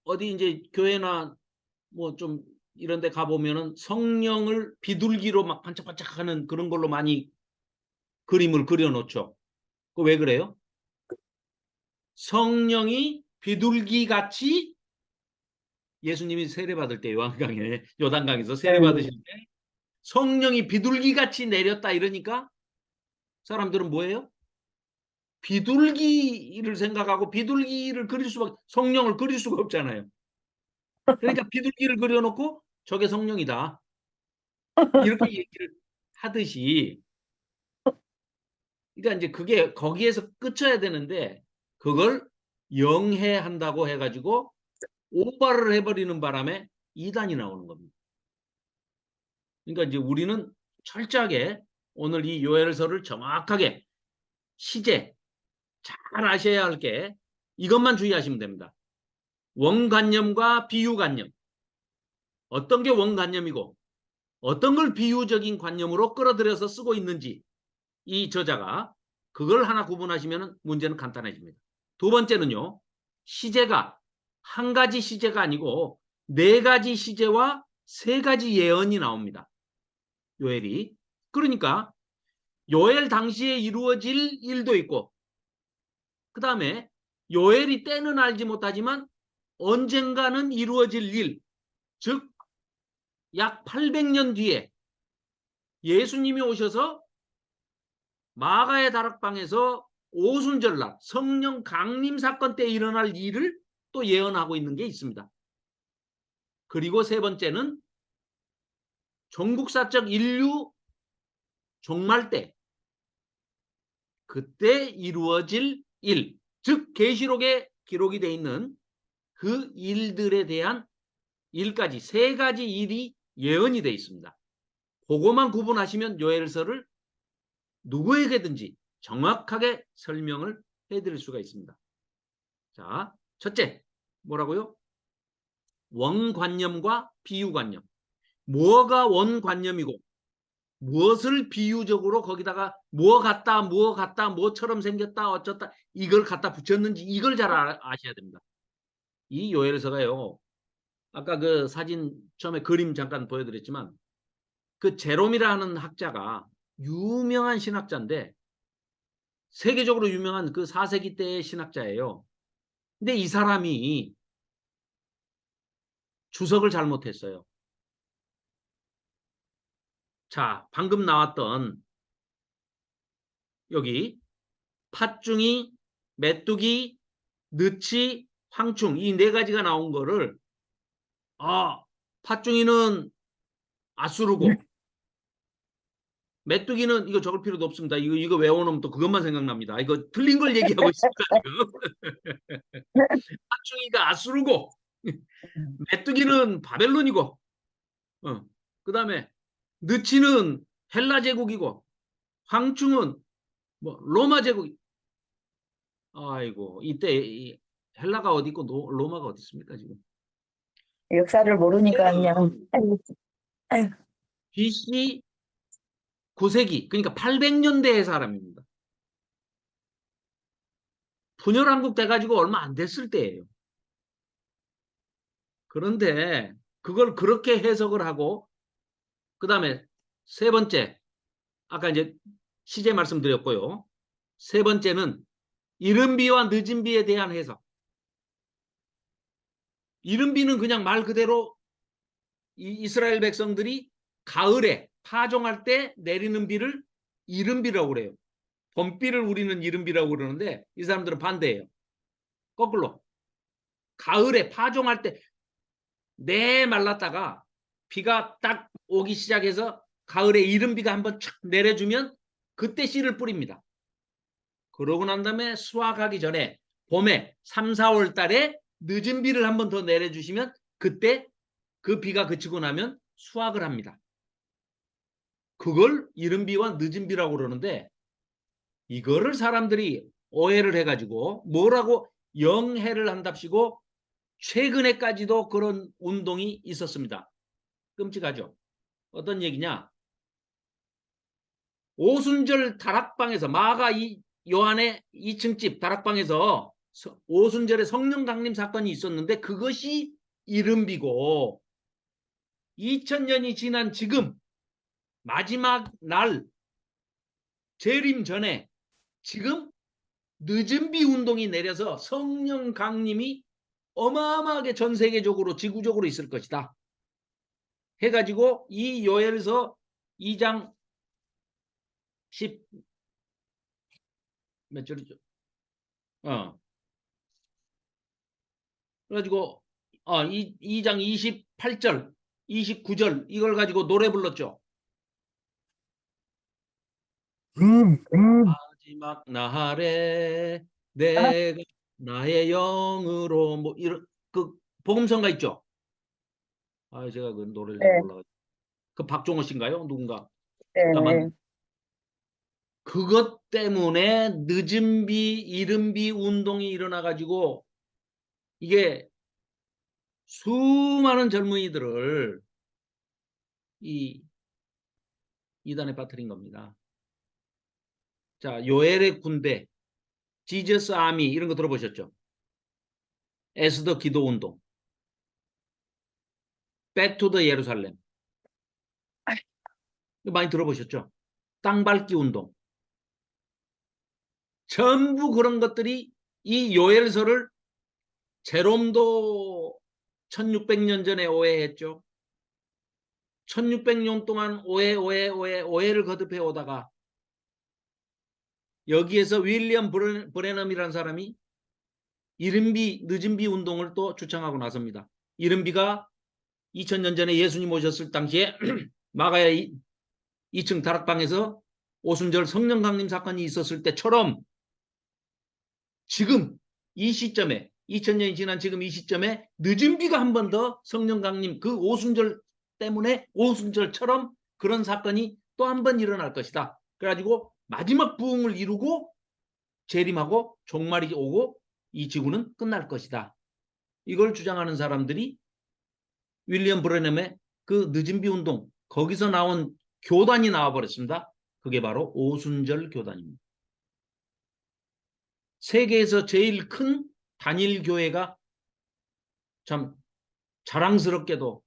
어디 이제 교회나 뭐 좀 이런 데 가보면은 성령을 비둘기로 막 반짝반짝하는 그런 걸로 많이 그림을 그려놓죠. 그 왜 그래요? 성령이 비둘기 같이 예수님이 세례받을 때 요단강에서 세례받으실 때 성령이 비둘기 같이 내렸다 이러니까 사람들은 뭐예요? 비둘기를 생각하고 비둘기를 그릴 수밖에 성령을 그릴 수가 없잖아요. 그러니까 비둘기를 그려놓고 저게 성령이다. 이렇게 얘기를 하듯이 그러니까 이제 그게 거기에서 끝쳐야 되는데 그걸 영해한다고 해가지고 오바를 해버리는 바람에 이단이 나오는 겁니다. 그러니까 이제 우리는 철저하게 오늘 이 요엘서를 정확하게 시제 잘 아셔야 할 게 이것만 주의하시면 됩니다. 원관념과 비유관념. 어떤 게 원관념이고 어떤 걸 비유적인 관념으로 끌어들여서 쓰고 있는지 이 저자가 그걸 하나 구분하시면 문제는 간단해집니다. 두 번째는요. 시제가 한 가지 시제가 아니고 네 가지 시제와 세 가지 예언이 나옵니다. 요엘이. 그러니까 요엘 당시에 이루어질 일도 있고 그 다음에 요엘이 때는 알지 못하지만 언젠가는 이루어질 일, 즉 약 800년 뒤에 예수님이 오셔서 마가의 다락방에서 오순절날 성령 강림 사건 때 일어날 일을 또 예언하고 있는 게 있습니다. 그리고 세 번째는 종국사적 인류 종말 때 그때 이루어질 일, 즉 계시록에 기록이 되어 있는 그 일들에 대한 일까지 세 가지 일이 예언이 되어 있습니다. 그것만 구분하시면 요엘서를 누구에게든지 정확하게 설명을 해드릴 수가 있습니다. 자, 첫째, 뭐라고요? 원관념과 비유관념. 뭐가 원관념이고 무엇을 비유적으로 거기다가 뭐 같다, 뭐 같다, 뭐처럼 생겼다, 어쩌다 이걸 갖다 붙였는지 이걸 잘 아셔야 됩니다. 이 요엘서가요. 아까 그 사진 처음에 그림 잠깐 보여드렸지만 그 제롬이라는 학자가 유명한 신학자인데 세계적으로 유명한 그 4세기 때의 신학자예요. 근데 이 사람이 주석을 잘못했어요. 자, 방금 나왔던 여기 팥중이, 메뚜기, 느치, 황충 이 네 가지가 나온 거를 팥중이는 아수르고 메뚜기는 이거 적을 필요도 없습니다. 이거 외워놓으면 또 그것만 생각납니다. 이거 틀린 걸 얘기하고 있습니다. 지금. 팥중이가 아수르고 메뚜기는 바벨론이고 그 다음에 느치는 헬라 제국이고 황충은 뭐 로마 제국. 아이고 이때 헬라가 어디 있고 로마가 어디 있습니까 지금. 역사를 모르니까 그냥 아유, BC 9세기 그러니까 800년대의 사람입니다. 분열한국 돼가지고 얼마 안 됐을 때예요. 그런데 그걸 그렇게 해석을 하고 그 다음에 세 번째 아까 이제 시제 말씀드렸고요. 세 번째는 이른 비와 늦은 비에 대한 해석. 이른 비는 그냥 말 그대로 이스라엘 백성들이 가을에 파종할 때 내리는 비를 이른 비라고 그래요. 봄비를 우리는 이른 비라고 그러는데 이 사람들은 반대예요. 거꾸로 가을에 파종할 때 내 말랐다가 비가 딱 오기 시작해서 가을에 이른 비가 한번 촥 내려주면 그때 씨를 뿌립니다. 그러고 난 다음에 수확하기 전에 봄에 3, 4월 달에 늦은 비를 한번 더 내려주시면 그때 그 비가 그치고 나면 수확을 합니다. 그걸 이른 비와 늦은 비라고 그러는데 이거를 사람들이 오해를 해가지고 뭐라고 영해를 한답시고 최근에까지도 그런 운동이 있었습니다. 끔찍하죠. 어떤 얘기냐. 오순절 다락방에서 마가 요한의 2층 집 다락방에서 오순절에 성령 강림 사건이 있었는데 그것이 이른비고 2000년이 지난 지금 마지막 날 재림 전에 지금 늦은비 운동이 내려서 성령 강림이 어마어마하게 전 세계적으로 지구적으로 있을 것이다. 해가지고 이 요엘서 2장 10 몇 절이죠? 그래가지고 2장 28절, 29절 이걸 가지고 노래 불렀죠. 마지막 날에 내가 나의 영으로 뭐 이런 그 복음성가 있죠. 제가 그 노래를 잘 네. 몰라가지고 그 박종호 씨인가요? 누군가? 네. 그것 때문에 늦은 비, 이른 비 운동이 일어나가지고 이게 수많은 젊은이들을 이 이단에 빠뜨린 겁니다. 자, 요엘의 군대, 지저스 아미 이런 거 들어보셨죠? 에스더 기도 운동, 백 투 더 예루살렘 많이 들어보셨죠? 땅 밟기 운동. 전부 그런 것들이 이 요엘서를 제롬도 1600년 전에 오해했죠. 1600년 동안 오해를 거듭해 오다가 여기에서 윌리엄 브레넘이라는 사람이 이른비 늦은비 운동을 또 주창하고 나섭니다. 이른비가 2000년 전에 예수님 오셨을 당시에 마가야 2층 다락방에서 오순절 성령 강림 사건이 있었을 때처럼 지금 이 시점에 2000년이 지난 지금 이 시점에 늦은 비가 한 번 더 성령 강림 그 오순절 때문에 오순절처럼 그런 사건이 또 한 번 일어날 것이다. 그래가지고 마지막 부흥을 이루고 재림하고 종말이 오고 이 지구는 끝날 것이다. 이걸 주장하는 사람들이 윌리엄 브레넘의 그 늦은 비 운동 거기서 나온 교단이 나와버렸습니다. 그게 바로 오순절 교단입니다. 세계에서 제일 큰 단일 교회가 참 자랑스럽게도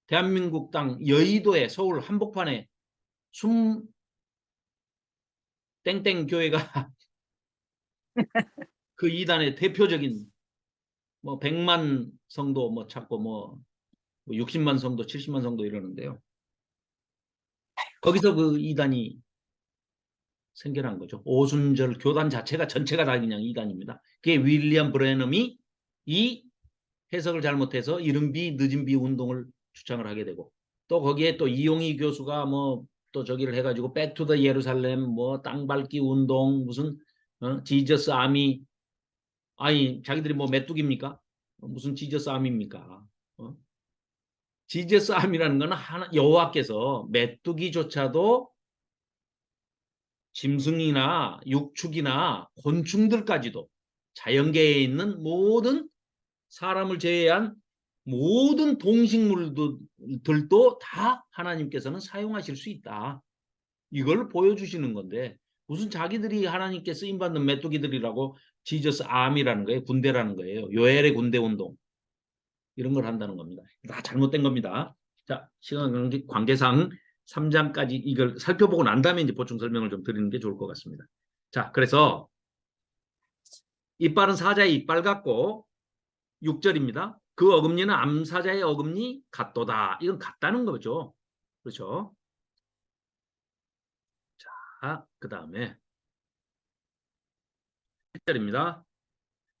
대한민국 땅 여의도의 서울 한복판에 땡땡 교회가 그 이단의 대표적인 뭐 100만 성도 뭐 찾고 뭐 60만 성도 70만 성도 이러는데요. 거기서 그 이단이 생겨난 거죠. 오순절 교단 자체가 전체가 다 그냥 이단입니다. 그게 윌리엄 브레넘이 이 해석을 잘못해서 이른 비 늦은 비 운동을 주창을 하게 되고 또 거기에 또 이용희 교수가 뭐 또 저기를 해가지고 백 투 더 예루살렘 뭐 땅 밟기 운동 무슨 지저스 아미 아니 자기들이 뭐 메뚜기입니까? 무슨 지저스 아미입니까? 지저스 아미라는 거는 여호와께서 메뚜기조차도 짐승이나 육축이나 곤충들까지도 자연계에 있는 모든 사람을 제외한 모든 동식물들도 다 하나님께서는 사용하실 수 있다. 이걸 보여주시는 건데 무슨 자기들이 하나님께 쓰임받는 메뚜기들이라고 지저스 암이라는 거예요. 군대라는 거예요. 요엘의 군대 운동. 이런 걸 한다는 겁니다. 다 잘못된 겁니다. 자, 시간 관계상 3장까지 이걸 살펴보고 난 다음에 이제 보충 설명을 좀 드리는 게 좋을 것 같습니다. 자, 그래서 이빨은 사자의 이빨 같고 6절입니다. 그 어금니는 암사자의 어금니 같도다. 이건 같다는 거죠. 그렇죠? 자, 그 다음에 8절입니다.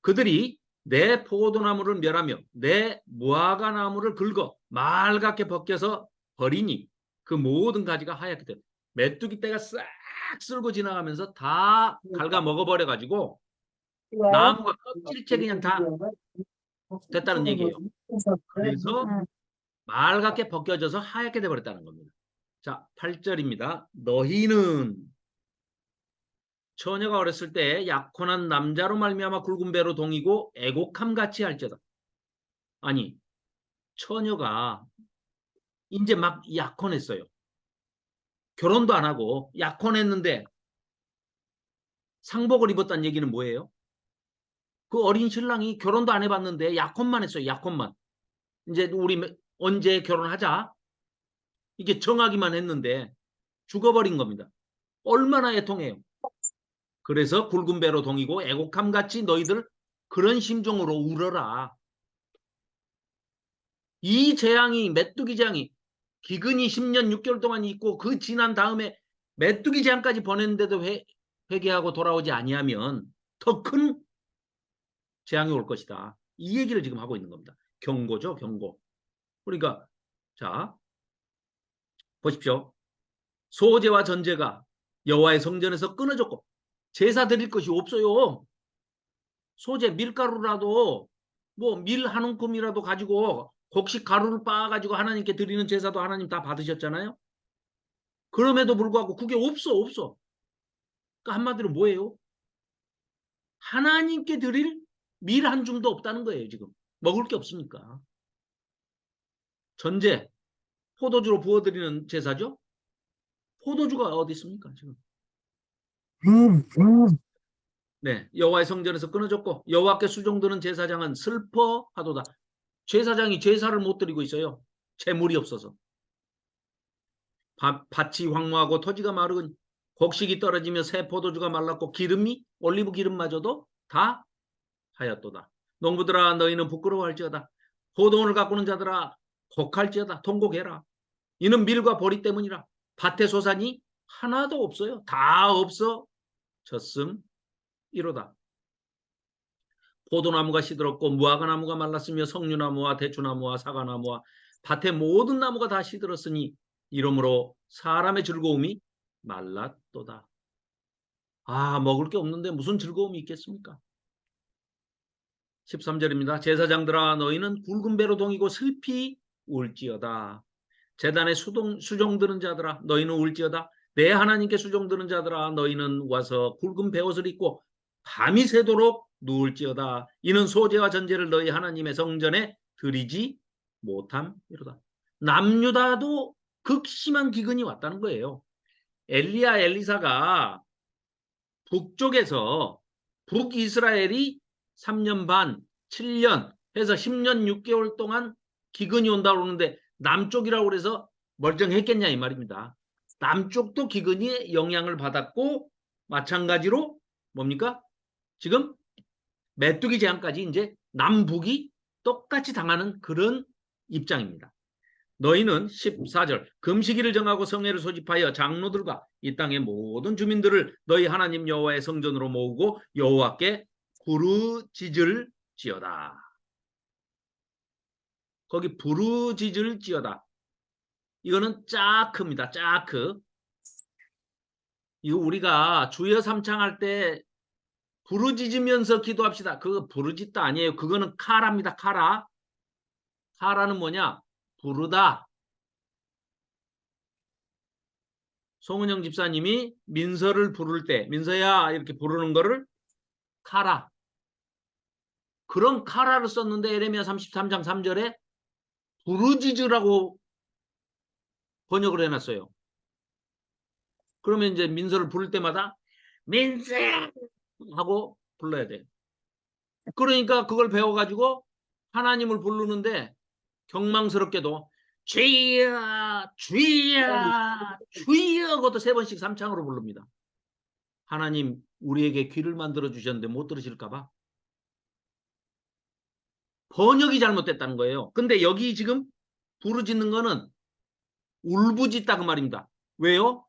그들이 내 포도나무를 멸하며 내 무화과나무를 긁어 말갛게 벗겨서 버리니 그 모든 가지가 하얗게 돼. 메뚜기 떼가 싹 쓸고 지나가면서 다 갉아 먹어버려가지고 나무가 껍질째 그냥 다 됐다는 얘기예요. 그래서 말갛게 벗겨져서 하얗게 돼버렸다는 겁니다. 자, 8절입니다. 너희는 처녀가 어렸을 때 약혼한 남자로 말미암아 굵은 배로 동이고 애곡함 같이 할지어다. 아니, 처녀가 이제 막 약혼했어요. 결혼도 안 하고 약혼했는데 상복을 입었다는 얘기는 뭐예요? 그 어린 신랑이 결혼도 안 해봤는데 약혼만 했어요. 약혼만. 이제 우리 언제 결혼하자. 이게 정하기만 했는데 죽어버린 겁니다. 얼마나 애통해요. 그래서 굵은 배로 동이고 애곡함 같이 너희들 그런 심정으로 울어라. 이 재앙이 메뚜기 재앙이 기근이 10년 6개월 동안 있고 그 지난 다음에 메뚜기 재앙까지 보냈는데도 회개하고 돌아오지 아니하면 더 큰 재앙이 올 것이다. 이 얘기를 지금 하고 있는 겁니다. 경고죠, 경고. 그러니까 자 보십시오. 소제와 전제가 여호와의 성전에서 끊어졌고 제사 드릴 것이 없어요. 소제 밀가루라도 뭐 밀 한 움큼이라도 가지고 곡식 가루를 빻아가지고 하나님께 드리는 제사도 하나님 다 받으셨잖아요. 그럼에도 불구하고 그게 없어. 그러니까 한마디로 뭐예요? 하나님께 드릴 밀 한 줌도 없다는 거예요. 지금 먹을 게 없으니까. 전제 포도주로 부어드리는 제사죠. 포도주가 어디 있습니까 지금? 네, 여호와의 성전에서 끊어졌고 여호와께 수종드는 제사장은 슬퍼하도다. 제사장이 제사를 못 드리고 있어요. 재물이 없어서. 밭이 황무하고 토지가 마르니 곡식이 떨어지며 새 포도주가 말랐고 기름이 올리브 기름마저도 다 하였도다. 농부들아 너희는 부끄러워할지어다. 포도원을 가꾸는 자들아 곡할지어다. 통곡해라. 이는 밀과 보리 때문이라. 밭에 소산이 하나도 없어요. 다 없어졌음 이로다. 포도나무가 시들었고 무화과나무가 말랐으며 석류나무와 대추나무와 사과나무와 밭의 모든 나무가 다 시들었으니 이러므로 사람의 즐거움이 말랐도다. 아, 먹을 게 없는데 무슨 즐거움이 있겠습니까? 13절입니다. 제사장들아 너희는 굵은 배로 동이고 슬피 울지어다. 제단에 수종드는 자들아 너희는 울지어다. 내 하나님께 수종드는 자들아 너희는 와서 굵은 베옷을 입고 밤이 새도록 누울지어다. 이는 소제와 전제를 너희 하나님의 성전에 드리지 못함이로다. 남유다도 극심한 기근이 왔다는 거예요. 엘리야 엘리사가 북쪽에서 북이스라엘이 3년 반, 7년 해서 10년 6개월 동안 기근이 온다고 그러는데 남쪽이라고 그래서 멀쩡했겠냐 이 말입니다. 남쪽도 기근이 영향을 받았고 마찬가지로 뭡니까? 지금 메뚜기 재앙까지 이제 남북이 똑같이 당하는 그런 입장입니다. 너희는 14절 금식일을 정하고 성회를 소집하여 장로들과 이 땅의 모든 주민들을 너희 하나님 여호와의 성전으로 모으고 여호와께 부르짖을지어다. 거기 부르짖을지어다. 이거는 짜크입니다. 짜크. 이거 우리가 주여 삼창할 때 부르짖으면서 기도합시다. 그거 부르짖다 아니에요. 그거는 카라입니다. 카라. 카라는 뭐냐? 부르다. 송은영 집사님이 민서를 부를 때 민서야 이렇게 부르는 거를 카라. 그런 카라를 썼는데 에레미야 33장 3절에 부르짖으라고 번역을 해놨어요. 그러면 이제 민서를 부를 때마다 민서야 하고 불러야 돼. 그러니까 그걸 배워가지고 하나님을 부르는데 경망스럽게도 주여 주여 주여 그것도 3번씩 3창으로 부릅니다. 하나님 우리에게 귀를 만들어 주셨는데 못 들으실까 봐. 번역이 잘못됐다는 거예요. 근데 여기 지금 부르짖는 거는 울부짖다 그 말입니다. 왜요?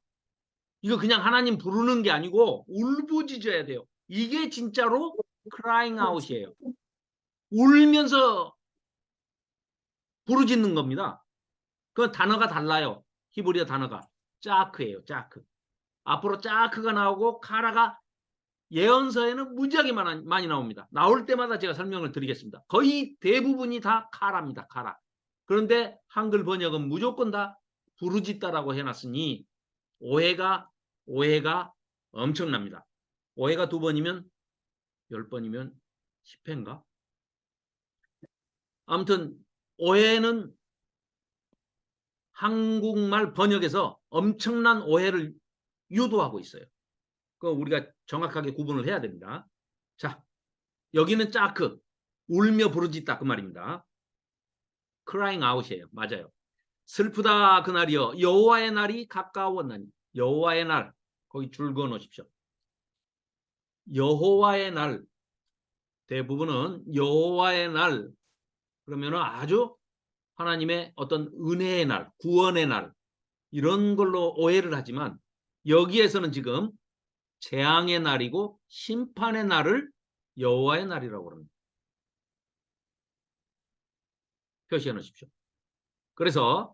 이거 그냥 하나님 부르는 게 아니고 울부짖어야 돼요. 이게 진짜로 crying out이에요. 울면서 부르짖는 겁니다. 그 단어가 달라요. 히브리어 단어가 짜크예요. 짜크. 앞으로 짜크가 나오고 카라가 예언서에는 무지하게 많이 나옵니다. 나올 때마다 제가 설명을 드리겠습니다. 거의 대부분이 다 카라입니다. 카라. 그런데 한글 번역은 무조건 다 부르짖다라고 해놨으니 오해가 엄청납니다. 오해가 2번이면 10번이면 10회인가? 아무튼 오해는 한국말 번역에서 엄청난 오해를 유도하고 있어요. 그 우리가 정확하게 구분을 해야 됩니다. 자, 여기는 짜크, 울며 부르짖다 그 말입니다. crying out이에요. 맞아요. 슬프다 그날이여 여호와의 날이 가까웠나니. 여호와의 날 거기 줄 그어 놓으십시오. 여호와의 날 대부분은 여호와의 날 그러면 아주 하나님의 어떤 은혜의 날, 구원의 날 이런 걸로 오해를 하지만 여기에서는 지금 재앙의 날이고 심판의 날을 여호와의 날이라고 합니다. 표시해 놓으십시오. 그래서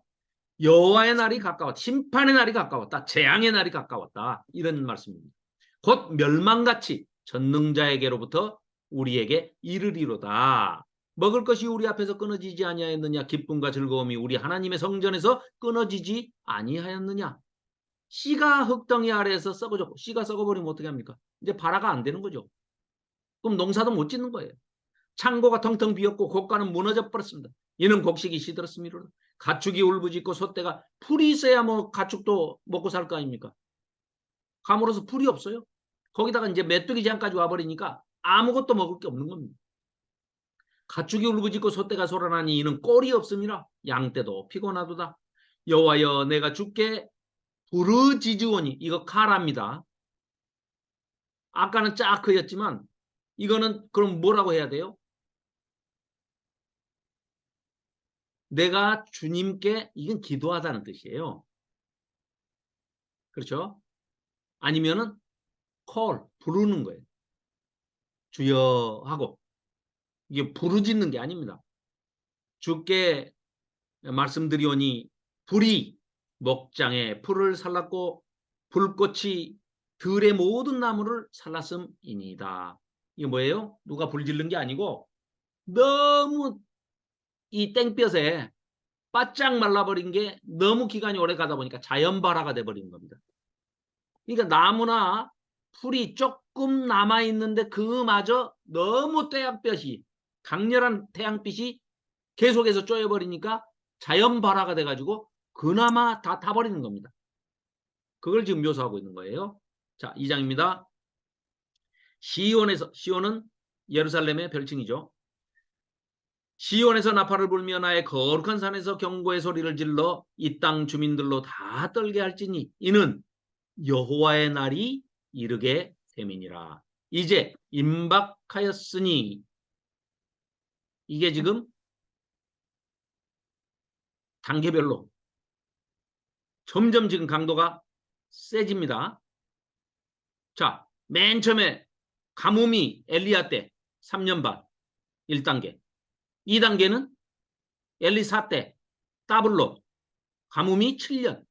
여호와의 날이 가까웠다. 심판의 날이 가까웠다. 재앙의 날이 가까웠다. 이런 말씀입니다. 곧 멸망같이 전능자에게로부터 우리에게 이르리로다. 먹을 것이 우리 앞에서 끊어지지 아니하였느냐. 기쁨과 즐거움이 우리 하나님의 성전에서 끊어지지 아니하였느냐. 씨가 흙덩이 아래에서 썩어졌고, 씨가 썩어버리면 어떻게 합니까? 이제 발화가 안 되는 거죠. 그럼 농사도 못 짓는 거예요. 창고가 텅텅 비었고 곡간은 무너져 버렸습니다. 이는 곡식이 시들었음이로다. 가축이 울부짖고 소떼가 풀이 있어야 뭐 가축도 먹고 살 거 아닙니까? 감으로써 풀이 없어요. 거기다가 이제 메뚜기 재앙까지 와버리니까 아무것도 먹을 게 없는 겁니다. 가축이 울부짖고 소떼가 소란하니 이는 꼴이 없음이라. 양떼도 피곤하도다. 여호와여 내가 주께 부르짖으오니. 이거 카라입니다. 아까는 짜크였지만 이거는 그럼 뭐라고 해야 돼요? 내가 주님께, 이건 기도하다는 뜻이에요. 그렇죠? 아니면은 call, 부르는 거예요. 주여 하고. 이게 부르짖는 게 아닙니다. 주께 말씀드리오니 불이 목장에 풀을 살랐고 불꽃이 들의 모든 나무를 살랐음이니이다. 이게 뭐예요? 누가 불질른 게 아니고 너무 이 땡볕에 바짝 말라버린 게 너무 기간이 오래 가다 보니까 자연발화가 돼버리는 겁니다. 그러니까 나무나 풀이 조금 남아있는데 그마저 너무 태양볕이, 강렬한 태양빛이 계속해서 쪼여버리니까 자연발화가 돼가지고 그나마 다 타버리는 겁니다. 그걸 지금 묘사하고 있는 거예요. 자, 2장입니다. 시온은 예루살렘의 별칭이죠. 시온에서 나팔을 불며 나의 거룩한 산에서 경고의 소리를 질러 이 땅 주민들로 다 떨게 할지니 이는 여호와의 날이 이르게 됨이니라. 이제 임박하였으니. 이게 지금 단계별로 점점 지금 강도가 세집니다. 자, 맨 처음에 가뭄이 엘리야 때 3년 반 1단계. 2단계는 엘리사 때 따블로 가뭄이 7년,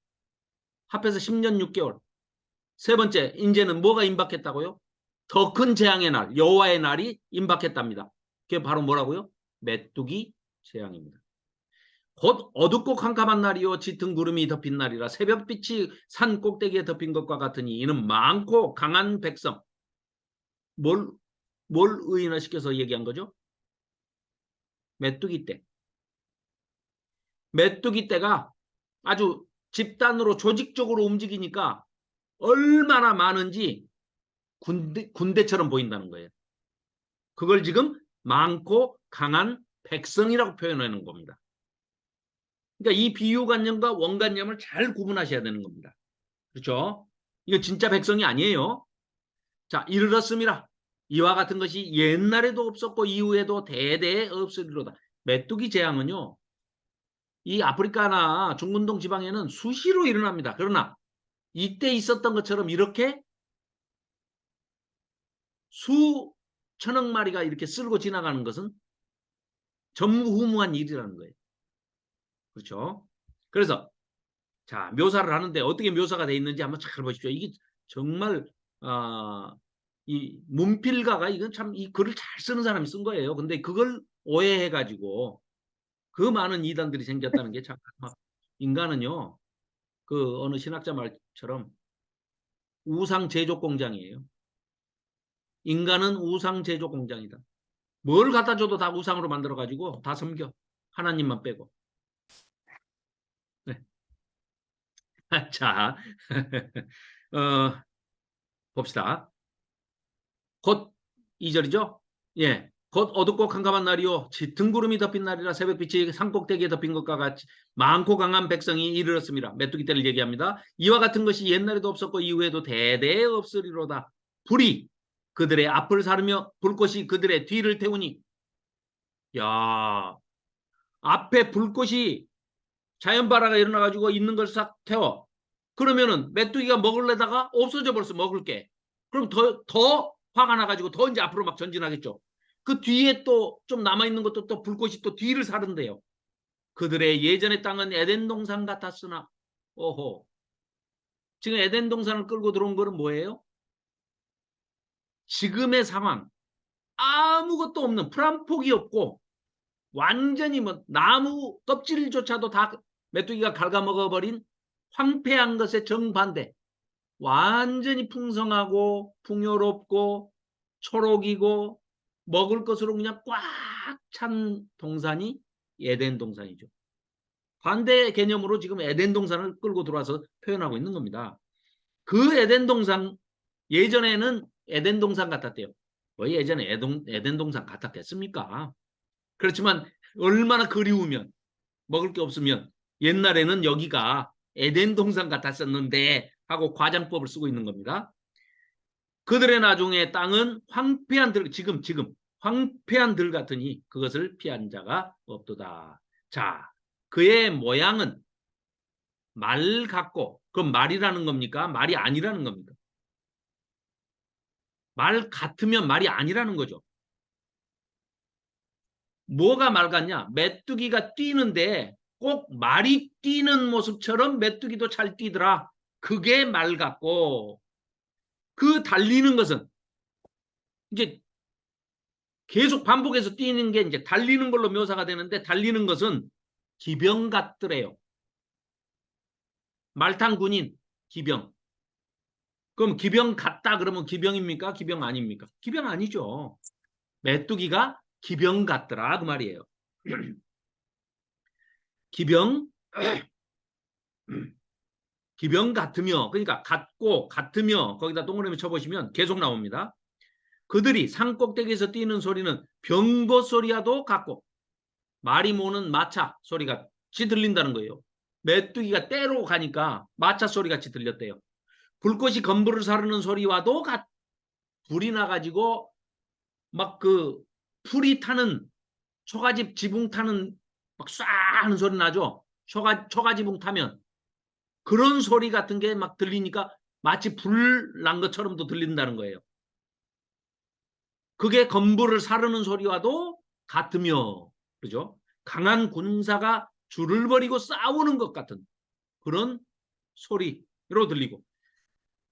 합해서 10년 6개월. 세 번째, 이제는 뭐가 임박했다고요? 더 큰 재앙의 날, 여호와의 날이 임박했답니다. 그게 바로 뭐라고요? 메뚜기 재앙입니다. 곧 어둡고 캄캄한 날이요 짙은 구름이 덮인 날이라 새벽빛이 산 꼭대기에 덮인 것과 같으니 이는 많고 강한 백성. 뭘 의인화시켜서 얘기한 거죠? 메뚜기 때. 메뚜기 때가 아주 집단으로 조직적으로 움직이니까 얼마나 많은지 군대처럼 보인다는 거예요. 그걸 지금 많고 강한 백성이라고 표현하는 겁니다. 그러니까 이 비유관념과 원관념을 잘 구분하셔야 되는 겁니다. 그렇죠? 이거 진짜 백성이 아니에요. 자, 이르렀음이라. 이와 같은 것이 옛날에도 없었고 이후에도 대대에 없으리로다. 메뚜기 재앙은요. 이 아프리카나 중근동 지방에는 수시로 일어납니다. 그러나 이때 있었던 것처럼 이렇게 수천억 마리가 이렇게 쓸고 지나가는 것은 전무후무한 일이라는 거예요. 그렇죠? 그래서 자, 묘사를 하는데 어떻게 묘사가 되어 있는지 한번 잘 보십시오. 이게 정말 이 문필가가 이건 참 이 글을 잘 쓰는 사람이 쓴 거예요. 근데 그걸 오해해가지고 그 많은 이단들이 생겼다는 게 참 인간은요. 그 어느 신학자 말처럼 우상 제조 공장이에요. 인간은 우상 제조 공장이다. 뭘 갖다 줘도 다 우상으로 만들어가지고 다 섬겨. 하나님만 빼고. 네. 자, 봅시다. 곧 2절이죠? 예. 곧 어둡고 캄캄한 날이요 짙은 구름이 덮인 날이라 새벽빛이 산꼭대기에 덮인 것과 같이 많고 강한 백성이 이르렀습니다. 메뚜기 때를 얘기합니다. 이와 같은 것이 옛날에도 없었고 이후에도 대대에 없으리로다. 불이 그들의 앞을 사르며 불꽃이 그들의 뒤를 태우니. 야, 앞에 불꽃이 자연발화가 일어나가지고 있는 걸 싹 태워. 그러면은 메뚜기가 먹을래다가 없어져 벌써 먹을 게. 그럼 더 화가 나가지고 더 이제 앞으로 막 전진하겠죠. 그 뒤에 또 좀 남아있는 것도 또 불꽃이 또 뒤를 사른대요. 그들의 예전의 땅은 에덴 동산 같았으나 오호. 지금 에덴 동산을 끌고 들어온 거는 뭐예요? 지금의 상황. 아무것도 없는 풀한폭이 없고 완전히 뭐 나무 껍질조차도 다 메뚜기가 갉아먹어버린 황폐한 것의 정반대. 완전히 풍성하고 풍요롭고 초록이고 먹을 것으로 그냥 꽉 찬 동산이 에덴 동산이죠. 반대 개념으로 지금 에덴 동산을 끌고 들어와서 표현하고 있는 겁니다. 그 에덴 동산, 예전에는 에덴 동산 같았대요. 뭐 예전에 에덴 동산 같았겠습니까? 그렇지만 얼마나 그리우면, 먹을 게 없으면 옛날에는 여기가 에덴 동산 같았었는데 하고 과장법을 쓰고 있는 겁니다. 그들의 나중에 땅은 황폐한 들, 지금 황폐한 들 같으니 그것을 피한 자가 없도다. 자, 그의 모양은 말 같고, 그럼 말이라는 겁니까? 말이 아니라는 겁니까? 말 같으면 말이 아니라는 거죠. 뭐가 말 같냐? 메뚜기가 뛰는데 꼭 말이 뛰는 모습처럼 메뚜기도 잘 뛰더라. 그게 말 같고, 그 달리는 것은 이제 계속 반복해서 뛰는 게 이제 달리는 걸로 묘사가 되는데, 달리는 것은 기병 같더래요. 말탄 군인, 기병. 그럼 기병 같다 그러면 기병입니까? 기병 아닙니까? 기병 아니죠. 메뚜기가 기병 같더라 그 말이에요. 기병 기병 같으며, 그러니까 같고 같으며 거기다 동그라미 쳐보시면 계속 나옵니다. 그들이 산 꼭대기에서 뛰는 소리는 병거 소리와도 같고 말이 모는 마차 소리가 같이 들린다는 거예요. 메뚜기가 떼로 가니까 마차 소리 같이 들렸대요. 불꽃이 건물을 사르는 소리와도 불이 나가지고 막 그 풀이 타는 초가집 지붕 타는 막 쏴 하는 소리 나죠. 초가지붕 타면 그런 소리 같은 게 막 들리니까 마치 불 난 것처럼도 들린다는 거예요. 그게 건물을 사르는 소리와도 같으며, 그죠? 강한 군사가 줄을 버리고 싸우는 것 같은 그런 소리로 들리고,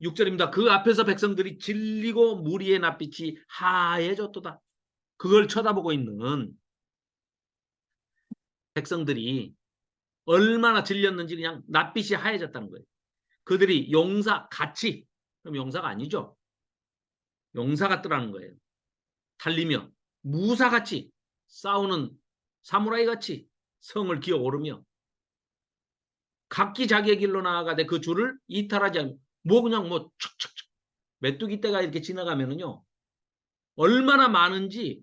6절입니다. 그 앞에서 백성들이 질리고 무리의 낯빛이 하얘졌도다. 그걸 쳐다보고 있는 백성들이 얼마나 질렸는지 그냥 낯빛이 하얘졌다는 거예요. 그들이 용사 같이, 그럼 용사가 아니죠. 용사 같더라는 거예요. 달리며 무사같이 싸우는 사무라이 같이 성을 기어오르며 각기 자기의 길로 나아가되 그 줄을 이탈하지 않으며, 뭐 그냥 뭐 촥촥촥 메뚜기 떼가 이렇게 지나가면은요 얼마나 많은지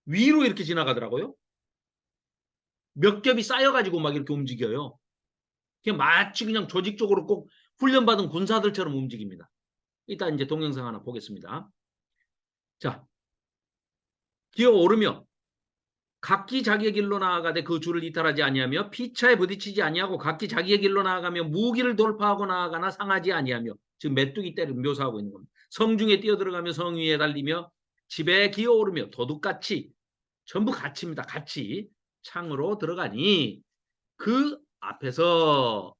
위로 이렇게 지나가더라고요. 몇 겹이 쌓여가지고 막 이렇게 움직여요. 그냥 마치 그냥 조직적으로 꼭 훈련받은 군사들처럼 움직입니다. 이따 이제 동영상 하나 보겠습니다. 자, 기어오르며 각기 자기의 길로 나아가되 그 줄을 이탈하지 아니하며 피차에 부딪히지 아니하고 각기 자기의 길로 나아가며 무기를 돌파하고 나아가나 상하지 아니하며, 지금 메뚜기 떼를 묘사하고 있는 겁니다. 성중에 뛰어들어가며 성 위에 달리며 집에 기어오르며 도둑같이, 전부 같이입니다. 같이 창으로 들어가니 그 앞에서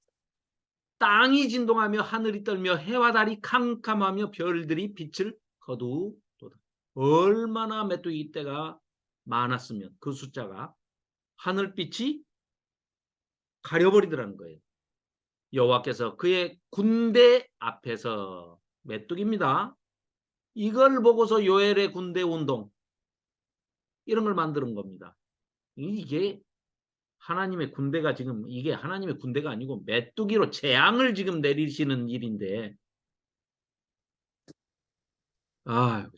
땅이 진동하며 하늘이 떨며 해와 달이 캄캄하며 별들이 빛을 거두도다. 얼마나 메뚜기 떼가 많았으면 그 숫자가 하늘빛이 가려버리더라는 거예요. 여호와께서 그의 군대 앞에서, 메뚜기입니다. 이걸 보고서 요엘의 군대 운동 이런 걸 만드는 겁니다. 이게 하나님의 군대가 지금, 이게 하나님의 군대가 아니고 메뚜기로 재앙을 지금 내리시는 일인데,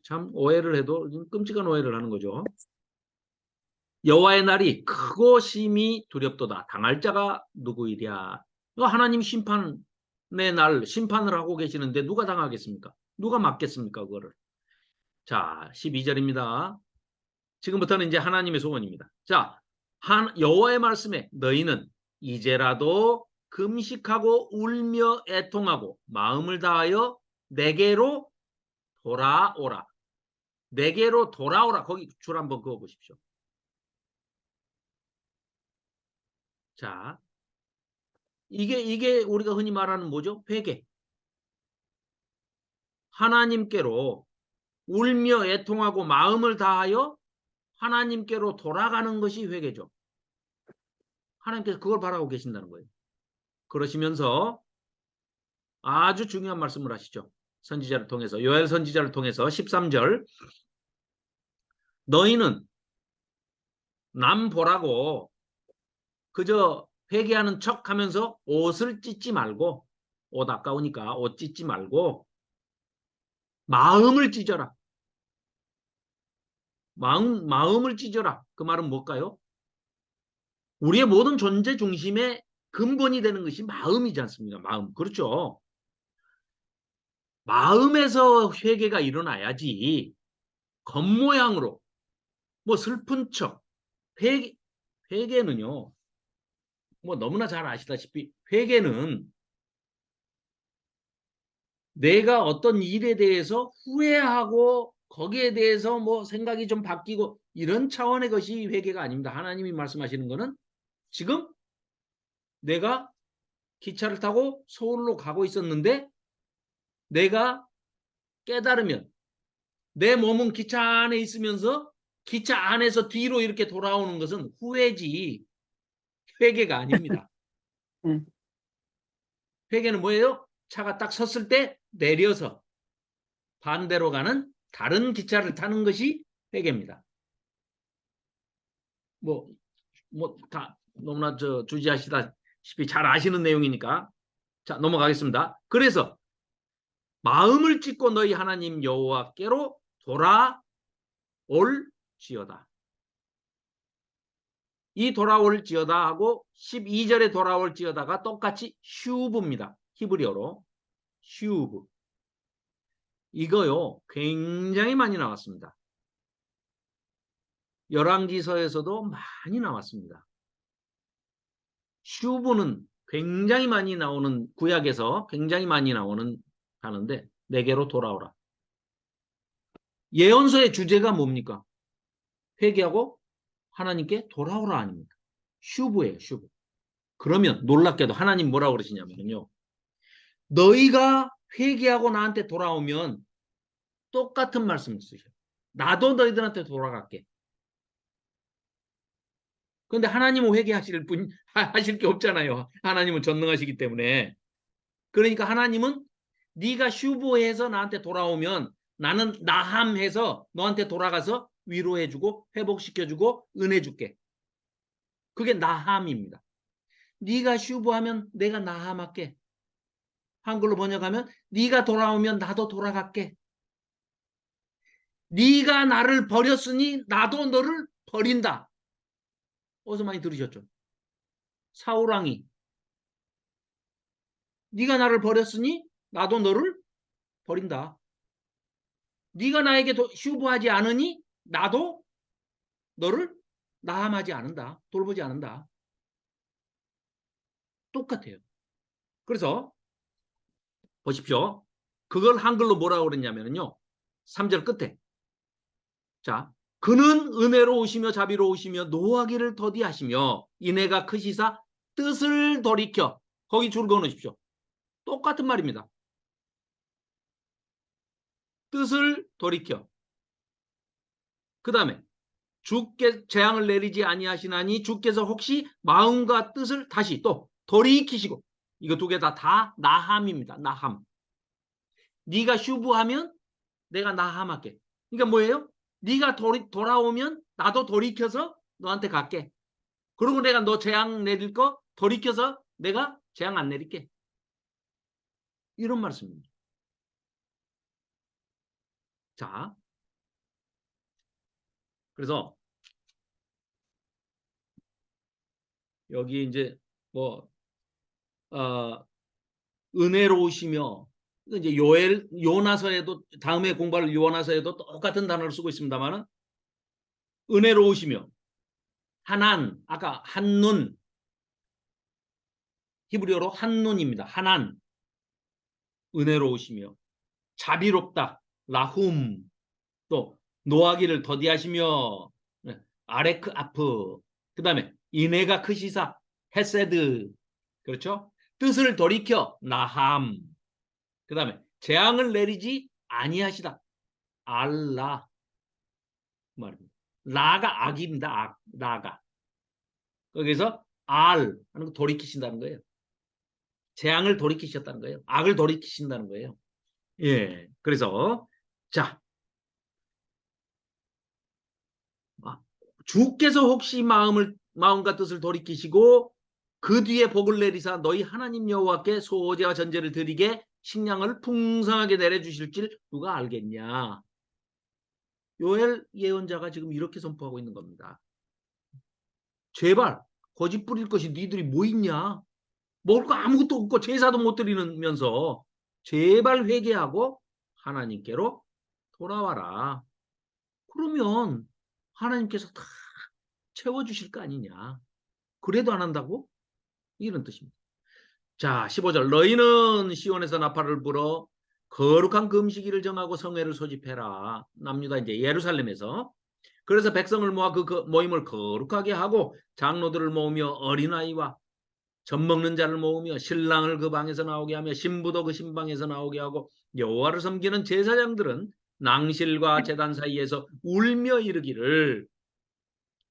참 오해를 해도 끔찍한 오해를 하는 거죠. 여호와의 날이 크고 심히 두렵도다. 당할 자가 누구이랴. 하나님 심판의 날 심판을 하고 계시는데 누가 당하겠습니까? 누가 맡겠습니까? 그거를. 자, 12절입니다. 지금부터는 이제 하나님의 소원입니다. 자, 여호와의 말씀에 너희는 이제라도 금식하고 울며 애통하고 마음을 다하여 내게로 돌아오라. 내게로 돌아오라. 거기 줄 한번 그어 보십시오. 자, 이게 우리가 흔히 말하는 뭐죠? 회개. 하나님께로 울며 애통하고 마음을 다하여 하나님께로 돌아가는 것이 회개죠. 하나님께서 그걸 바라고 계신다는 거예요. 그러시면서 아주 중요한 말씀을 하시죠. 선지자를 통해서, 요엘 선지자를 통해서 13절, 너희는 남 보라고 그저 회개하는 척 하면서 옷을 찢지 말고, 옷 아까우니까 옷 찢지 말고 마음을 찢어라. 마음을 찢어라. 그 말은 뭘까요? 우리의 모든 존재 중심의 근본이 되는 것이 마음이지 않습니까? 마음. 그렇죠. 마음에서 회개가 일어나야지 겉모양으로 뭐 슬픈 척. 회개는요. 뭐 너무나 잘 아시다시피 회개는 내가 어떤 일에 대해서 후회하고 거기에 대해서 뭐 생각이 좀 바뀌고 이런 차원의 것이 회개가 아닙니다. 하나님이 말씀하시는 거는 지금 내가 기차를 타고 서울로 가고 있었는데 내가 깨달으면 내 몸은 기차 안에 있으면서 기차 안에서 뒤로 이렇게 돌아오는 것은 후회지 회개가 아닙니다. 회개는 뭐예요? 차가 딱 섰을 때 내려서 반대로 가는 다른 기차를 타는 것이 회개입니다. 다 너무나 주지하시다시피 잘 아시는 내용이니까 자 넘어가겠습니다. 그래서 마음을 찢고 너희 하나님 여호와께로 돌아올지어다. 이 돌아올지어다 하고 12절에 돌아올지어다가 똑같이 슈브입니다. 히브리어로 슈브. 이거요 굉장히 많이 나왔습니다. 열왕기서에서도 많이 나왔습니다. 슈브는 굉장히 많이 나오는 구약에서 굉장히 많이 나오는 단어인데 내게로 돌아오라. 예언서의 주제가 뭡니까? 회개하고 하나님께 돌아오라 아닙니까? 슈브예요. 슈브. 그러면 놀랍게도 하나님 뭐라고 그러시냐면요. 너희가 회개하고 나한테 돌아오면 똑같은 말씀을 쓰셔요. 나도 너희들한테 돌아갈게. 그런데 하나님은 회개하실 하실 게 없잖아요. 하나님은 전능하시기 때문에. 그러니까 하나님은 네가 슈브해서 나한테 돌아오면 나는 나함해서 너한테 돌아가서 위로해주고 회복시켜주고 은혜 줄게. 그게 나함입니다. 네가 슈브하면 내가 나함할게. 한글로 번역하면 네가 돌아오면 나도 돌아갈게. 네가 나를 버렸으니 나도 너를 버린다. 어디서 많이 들으셨죠? 사울왕이 네가 나를 버렸으니 나도 너를 버린다. 네가 나에게 슈브하지 않으니 나도 너를 나함하지 않는다. 돌보지 않는다. 똑같아요. 그래서 보십시오. 그걸 한글로 뭐라고 그랬냐면요. 3절 끝에 자 그는 은혜로우시며 자비로우시며 노하기를 더디하시며 인애가 크시사 뜻을 돌이켜 거기 줄 그어놓으십시오. 똑같은 말입니다. 뜻을 돌이켜. 그 다음에 주께 재앙을 내리지 아니하시나니 주께서 혹시 마음과 뜻을 다시 또 돌이키시고 이거 두 개 다 나함입니다. 나함. 네가 슈브하면 내가 나함할게. 그러니까 뭐예요? 네가 돌아오면 나도 돌이켜서 너한테 갈게. 그리고 내가 너 재앙 내릴 거 돌이켜서 내가 재앙 안 내릴게. 이런 말씀입니다. 자, 그래서 여기 이제 뭐 은혜로우시며 이제 요나서에도 다음에 공부할 요나서에도 똑같은 단어를 쓰고 있습니다만은 은혜로우시며 하난 아까 한눈 히브리어로 한눈입니다. 하난 은혜로우시며 자비롭다 라훔 또 노하기를 더디하시며 아레크 아프 그 다음에 인애가 크시사 헤세드. 그렇죠? 뜻을 돌이켜 나함. 그 다음에 재앙을 내리지 아니하시다. 알라 말입니다. 라가 악입니다. 악, 라가. 거기서 알 하는 거 돌이키신다는 거예요. 재앙을 돌이키셨다는 거예요. 악을 돌이키신다는 거예요. 예. 그래서 자, 주께서 혹시 마음과 뜻을 돌이키시고 그 뒤에 복을 내리사 너희 하나님 여호와께 소제와 전제를 드리게 식량을 풍성하게 내려주실 줄 누가 알겠냐. 요엘 예언자가 지금 이렇게 선포하고 있는 겁니다. 제발 거짓 부릴 것이 니들이 뭐 있냐. 먹을 거 아무것도 없고 제사도 못 드리면서 제발 회개하고 하나님께로 돌아와라. 그러면 하나님께서 다 채워주실 거 아니냐. 그래도 안 한다고? 이런 뜻입니다. 자, 15절. 너희는 시온에서 나팔을 불어 거룩한 금식일을 정하고 성회를 소집해라. 남유다 이제 예루살렘에서. 그래서 백성을 모아 그 모임을 거룩하게 하고 장로들을 모으며 어린아이와 젖 먹는 자를 모으며 신랑을 그 방에서 나오게 하며 신부도 그 신방에서 나오게 하고 여호와를 섬기는 제사장들은 낭실과 제단 사이에서 울며 이르기를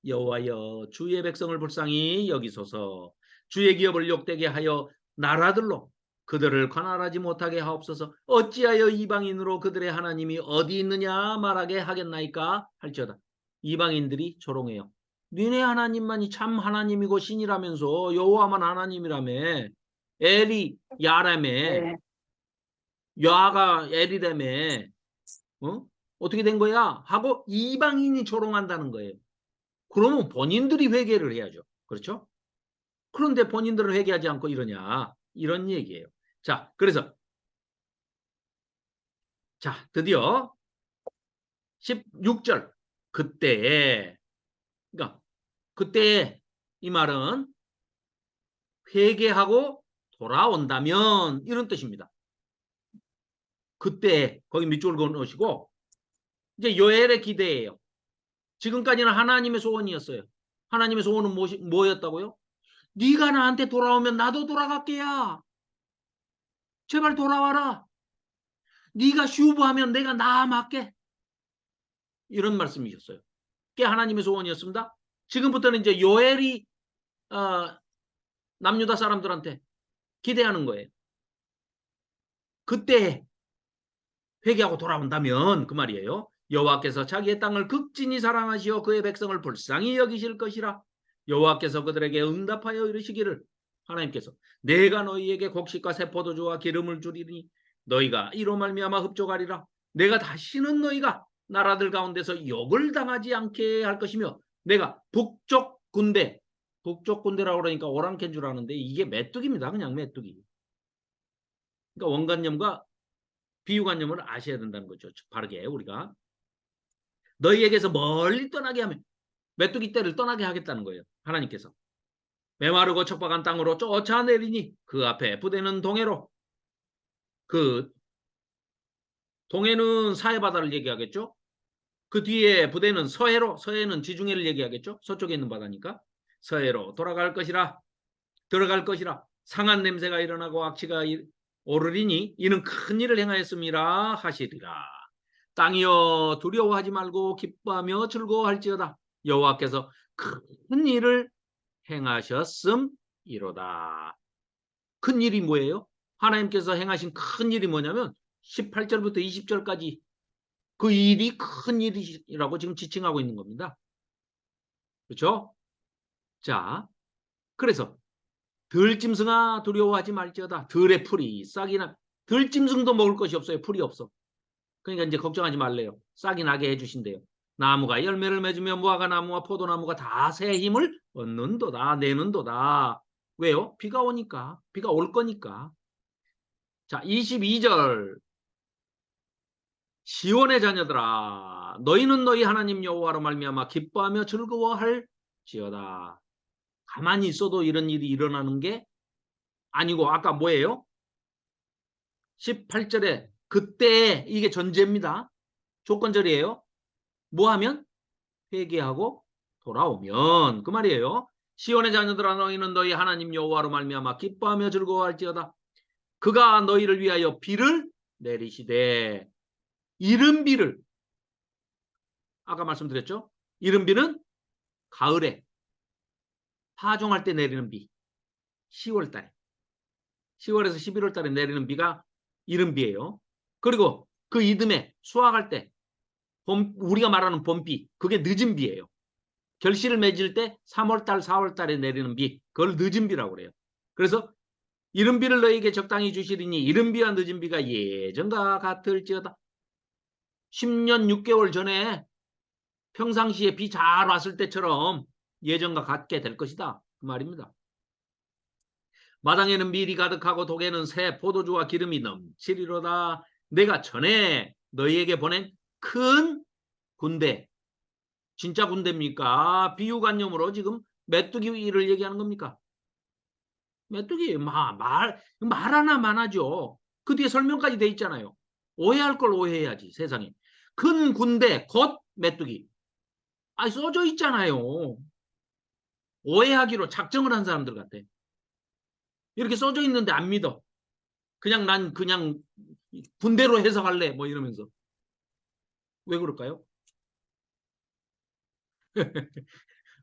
여호와여 주의 백성을 불쌍히 여기소서 주의 기업을 욕되게 하여 나라들로 그들을 관할하지 못하게 하옵소서 어찌하여 이방인으로 그들의 하나님이 어디 있느냐 말하게 하겠나이까 할지어다. 이방인들이 조롱해요. 니네 하나님만이 참 하나님이고 신이라면서 여호와만 하나님이라며 엘이 야라며 네. 야가 엘이라며 어떻게 된 거야? 하고 이방인이 조롱한다는 거예요. 그러면 본인들이 회개를 해야죠. 그렇죠? 그런데 본인들은 회개하지 않고 이러냐. 이런 얘기예요. 자, 그래서 자, 드디어 16절 그때에 그러니까 그때 이 말은 회개하고 돌아온다면 이런 뜻입니다. 그때 거기 밑줄 그어놓으시고 이제 요엘의 기대예요. 지금까지는 하나님의 소원이었어요. 하나님의 소원은 뭐였다고요? 네가 나한테 돌아오면 나도 돌아갈게야. 제발 돌아와라. 네가 슈브하면 내가 나 맞게. 이런 말씀이셨어요. 그게 하나님의 소원이었습니다. 지금부터는 이제 요엘이 남유다 사람들한테 기대하는 거예요. 그때 회개하고 돌아온다면 그 말이에요. 여호와께서 자기의 땅을 극진히 사랑하시어 그의 백성을 불쌍히 여기실 것이라. 여호와께서 그들에게 응답하여 이르시기를 하나님께서 내가 너희에게 곡식과 새 포도주와 기름을 주리니 너희가 이로 말미암아 흡족하리라. 내가 다시는 너희가 나라들 가운데서 욕을 당하지 않게 할 것이며 내가 북쪽 군대라고 그러니까 오랑캐인 줄 아는데 이게 메뚜기입니다. 그냥 메뚜기. 그러니까 원관념과 비유관념을 아셔야 된다는 거죠. 바르게 우리가 너희에게서 멀리 떠나게 하면 메뚜기 떼를 떠나게 하겠다는 거예요. 하나님께서 메마르고 척박한 땅으로 쫓아내리니 그 앞에 부대는 동해로 그 동해는 사해바다를 얘기하겠죠. 그 뒤에 부대는 서해로 서해는 지중해를 얘기하겠죠. 서쪽에 있는 바다니까 서해로 돌아갈 것이라 들어갈 것이라 상한 냄새가 일어나고 악취가 오르리니 이는 큰 일을 행하였음이라 하시리라. 땅이여 두려워하지 말고 기뻐하며 즐거워할지어다. 여호와께서 큰 일을 행하셨음이로다. 큰 일이 뭐예요? 하나님께서 행하신 큰 일이 뭐냐면 18절부터 20절까지 그 일이 큰 일이라고 지금 지칭하고 있는 겁니다. 그렇죠? 자, 그래서 들짐승아 두려워하지 말지어다. 들의 풀이 싹이나 들짐승도 먹을 것이 없어요. 풀이 없어. 그러니까 이제 걱정하지 말래요. 싹이 나게 해주신대요. 나무가 열매를 맺으며 무화과 나무와 포도나무가 다 새 힘을 얻는도다. 내는도다. 왜요? 비가 오니까. 비가 올 거니까. 자, 22절. 시온의 자녀들아 너희는 너희 하나님 여호와로 말미암아 기뻐하며 즐거워할지어다. 가만히 있어도 이런 일이 일어나는 게 아니고 아까 뭐예요? 18절에 그때 이게 전제입니다. 조건절이에요. 뭐 하면? 회개하고 돌아오면 그 말이에요. 시온의 자녀들아 너희는 너희 하나님 여호와로 말미암아 기뻐하며 즐거워할지어다. 그가 너희를 위하여 비를 내리시되 이른 비를 아까 말씀드렸죠? 이른 비는 가을에 파종할 때 내리는 비 10월 달에 10월에서 11월 달에 내리는 비가 이른 비예요. 그리고 그 이듬해 수확할 때 우리가 말하는 봄비 그게 늦은 비예요. 결실을 맺을 때 3월 달 4월 달에 내리는 비 그걸 늦은 비라고 그래요. 그래서 이른 비를 너희에게 적당히 주시리니 이른 비와 늦은 비가 예전과 같을지어다. 10년 6개월 전에 평상시에 비 잘 왔을 때처럼 예전과 같게 될 것이다. 그 말입니다. 마당에는 밀이 가득하고 독에는 새 포도주와 기름이 넘치리로다. 내가 전에 너희에게 보낸 큰 군대, 진짜 군대입니까? 비유관념으로 지금 메뚜기를 얘기하는 겁니까? 메뚜기 말 하나 많아죠. 그 뒤에 설명까지 돼 있잖아요. 오해할 걸 오해해야지 세상에. 큰 군대 곧 메뚜기. 써져 있잖아요. 오해하기로 작정을 한 사람들 같아. 이렇게 써져 있는데 안 믿어. 난 그냥 군대로 해석할래 뭐 이러면서. 왜 그럴까요?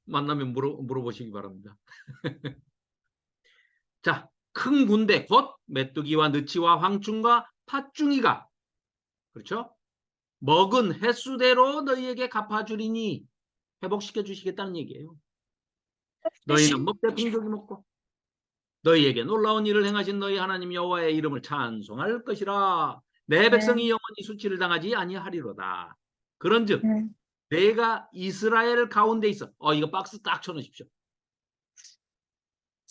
만나면 물어보시기 바랍니다. 자, 큰 군대 곧 메뚜기와 느치와 황충과 팥중이가 그렇죠? 먹은 횟수대로 너희에게 갚아주리니 회복시켜 주시겠다는 얘기예요. 너희는 먹되 풍족이 먹고 너희에게 놀라운 일을 행하신 너희 하나님 여호와의 이름을 찬송할 것이라. 내 백성이 영원히 수치를 당하지 아니하리로다. 그런즉 내가 이스라엘 가운데 있어. 이거 박스 딱 쳐놓으십시오.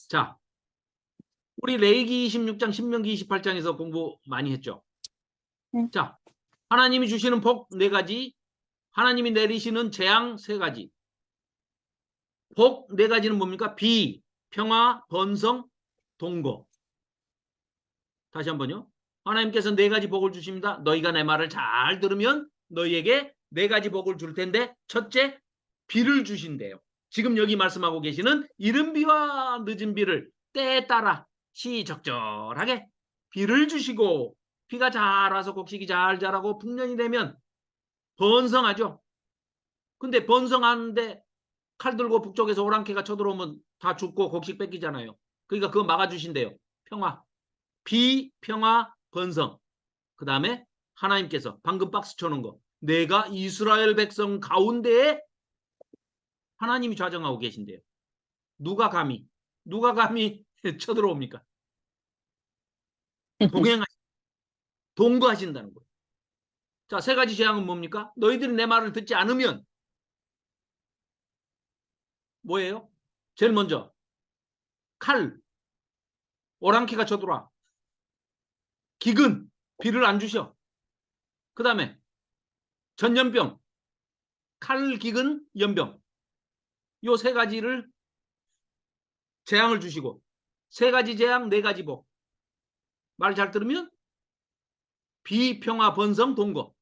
자, 우리 레위기 26장, 신명기 28장에서 공부 많이 했죠. 자, 하나님이 주시는 복 4가지, 하나님이 내리시는 재앙 3가지. 복 4가지는 뭡니까? 비, 평화, 번성, 동거. 다시 한번요. 하나님께서 4가지 복을 주십니다. 너희가 내 말을 잘 들으면 너희에게 4가지 복을 줄 텐데 첫째, 비를 주신대요. 지금 여기 말씀하고 계시는 이른 비와 늦은 비를 때에 따라 시적절하게 비를 주시고 비가 잘 와서 곡식이 잘 자라고 풍년이 되면 번성하죠. 근데 번성하는데 칼 들고 북쪽에서 오랑캐가 쳐들어오면 다 죽고 곡식 뺏기잖아요. 그러니까 그거 막아주신대요. 평화. 비, 평화, 번성. 그 다음에 하나님께서 방금 박스 쳐놓은 거. 내가 이스라엘 백성 가운데에 하나님이 좌정하고 계신대요. 누가 감히 쳐들어옵니까? 동거하신다는 거예요. 자, 3가지 재앙은 뭡니까? 너희들이 내 말을 듣지 않으면 뭐예요? 제일 먼저 칼, 오랑캐가 쳐들어와. 기근, 비를 안 주셔. 그 다음에 전염병, 칼, 기근, 연병. 요 3가지를 재앙을 주시고 3가지 재앙, 4가지 복. 말 잘 들으면 비, 평화, 번성, 동거.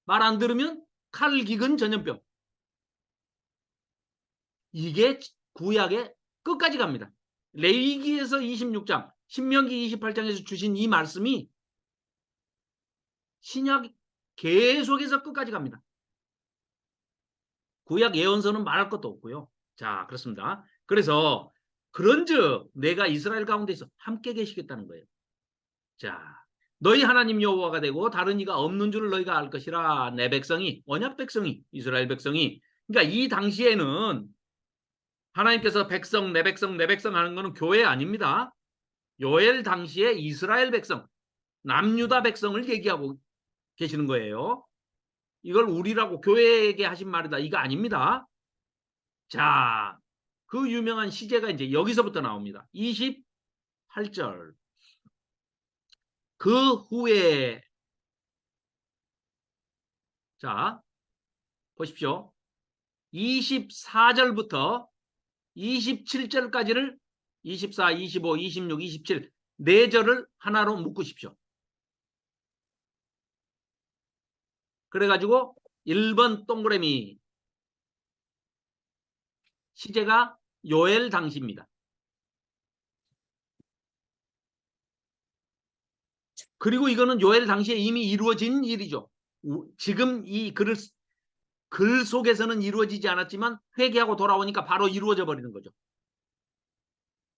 말 안 들으면 칼, 기근, 전염병. 이게 구약의 끝까지 갑니다. 레위기에서 26장, 신명기 28장에서 주신 이 말씀이 신약 계속해서 끝까지 갑니다. 구약 예언서는 말할 것도 없고요. 자, 그렇습니다. 그래서 그런즉 내가 이스라엘 가운데서 함께 계시겠다는 거예요. 자, 너희 하나님 여호와가 되고 다른 이가 없는 줄을 너희가 알 것이라. 내 백성이, 언약 백성이, 이스라엘 백성이. 그러니까 이 당시에는 하나님께서 백성, 내 백성, 내 백성 하는 것은 교회 아닙니다. 요엘 당시에 이스라엘 백성, 남유다 백성을 얘기하고 계시는 거예요. 이걸 우리라고 교회에게 하신 말이다. 이거 아닙니다. 자, 그 유명한 시제가 이제 여기서부터 나옵니다. 28절. 그 후에 자, 보십시오. 24절부터 27절까지를 24, 25, 26, 27 4절을 하나로 묶으십시오. 그래가지고 1번 동그라미 시제가 요엘 당시입니다. 그리고 이거는 요엘 당시에 이미 이루어진 일이죠. 지금 이 글 속에서는 이루어지지 않았지만 회개하고 돌아오니까 바로 이루어져 버리는 거죠.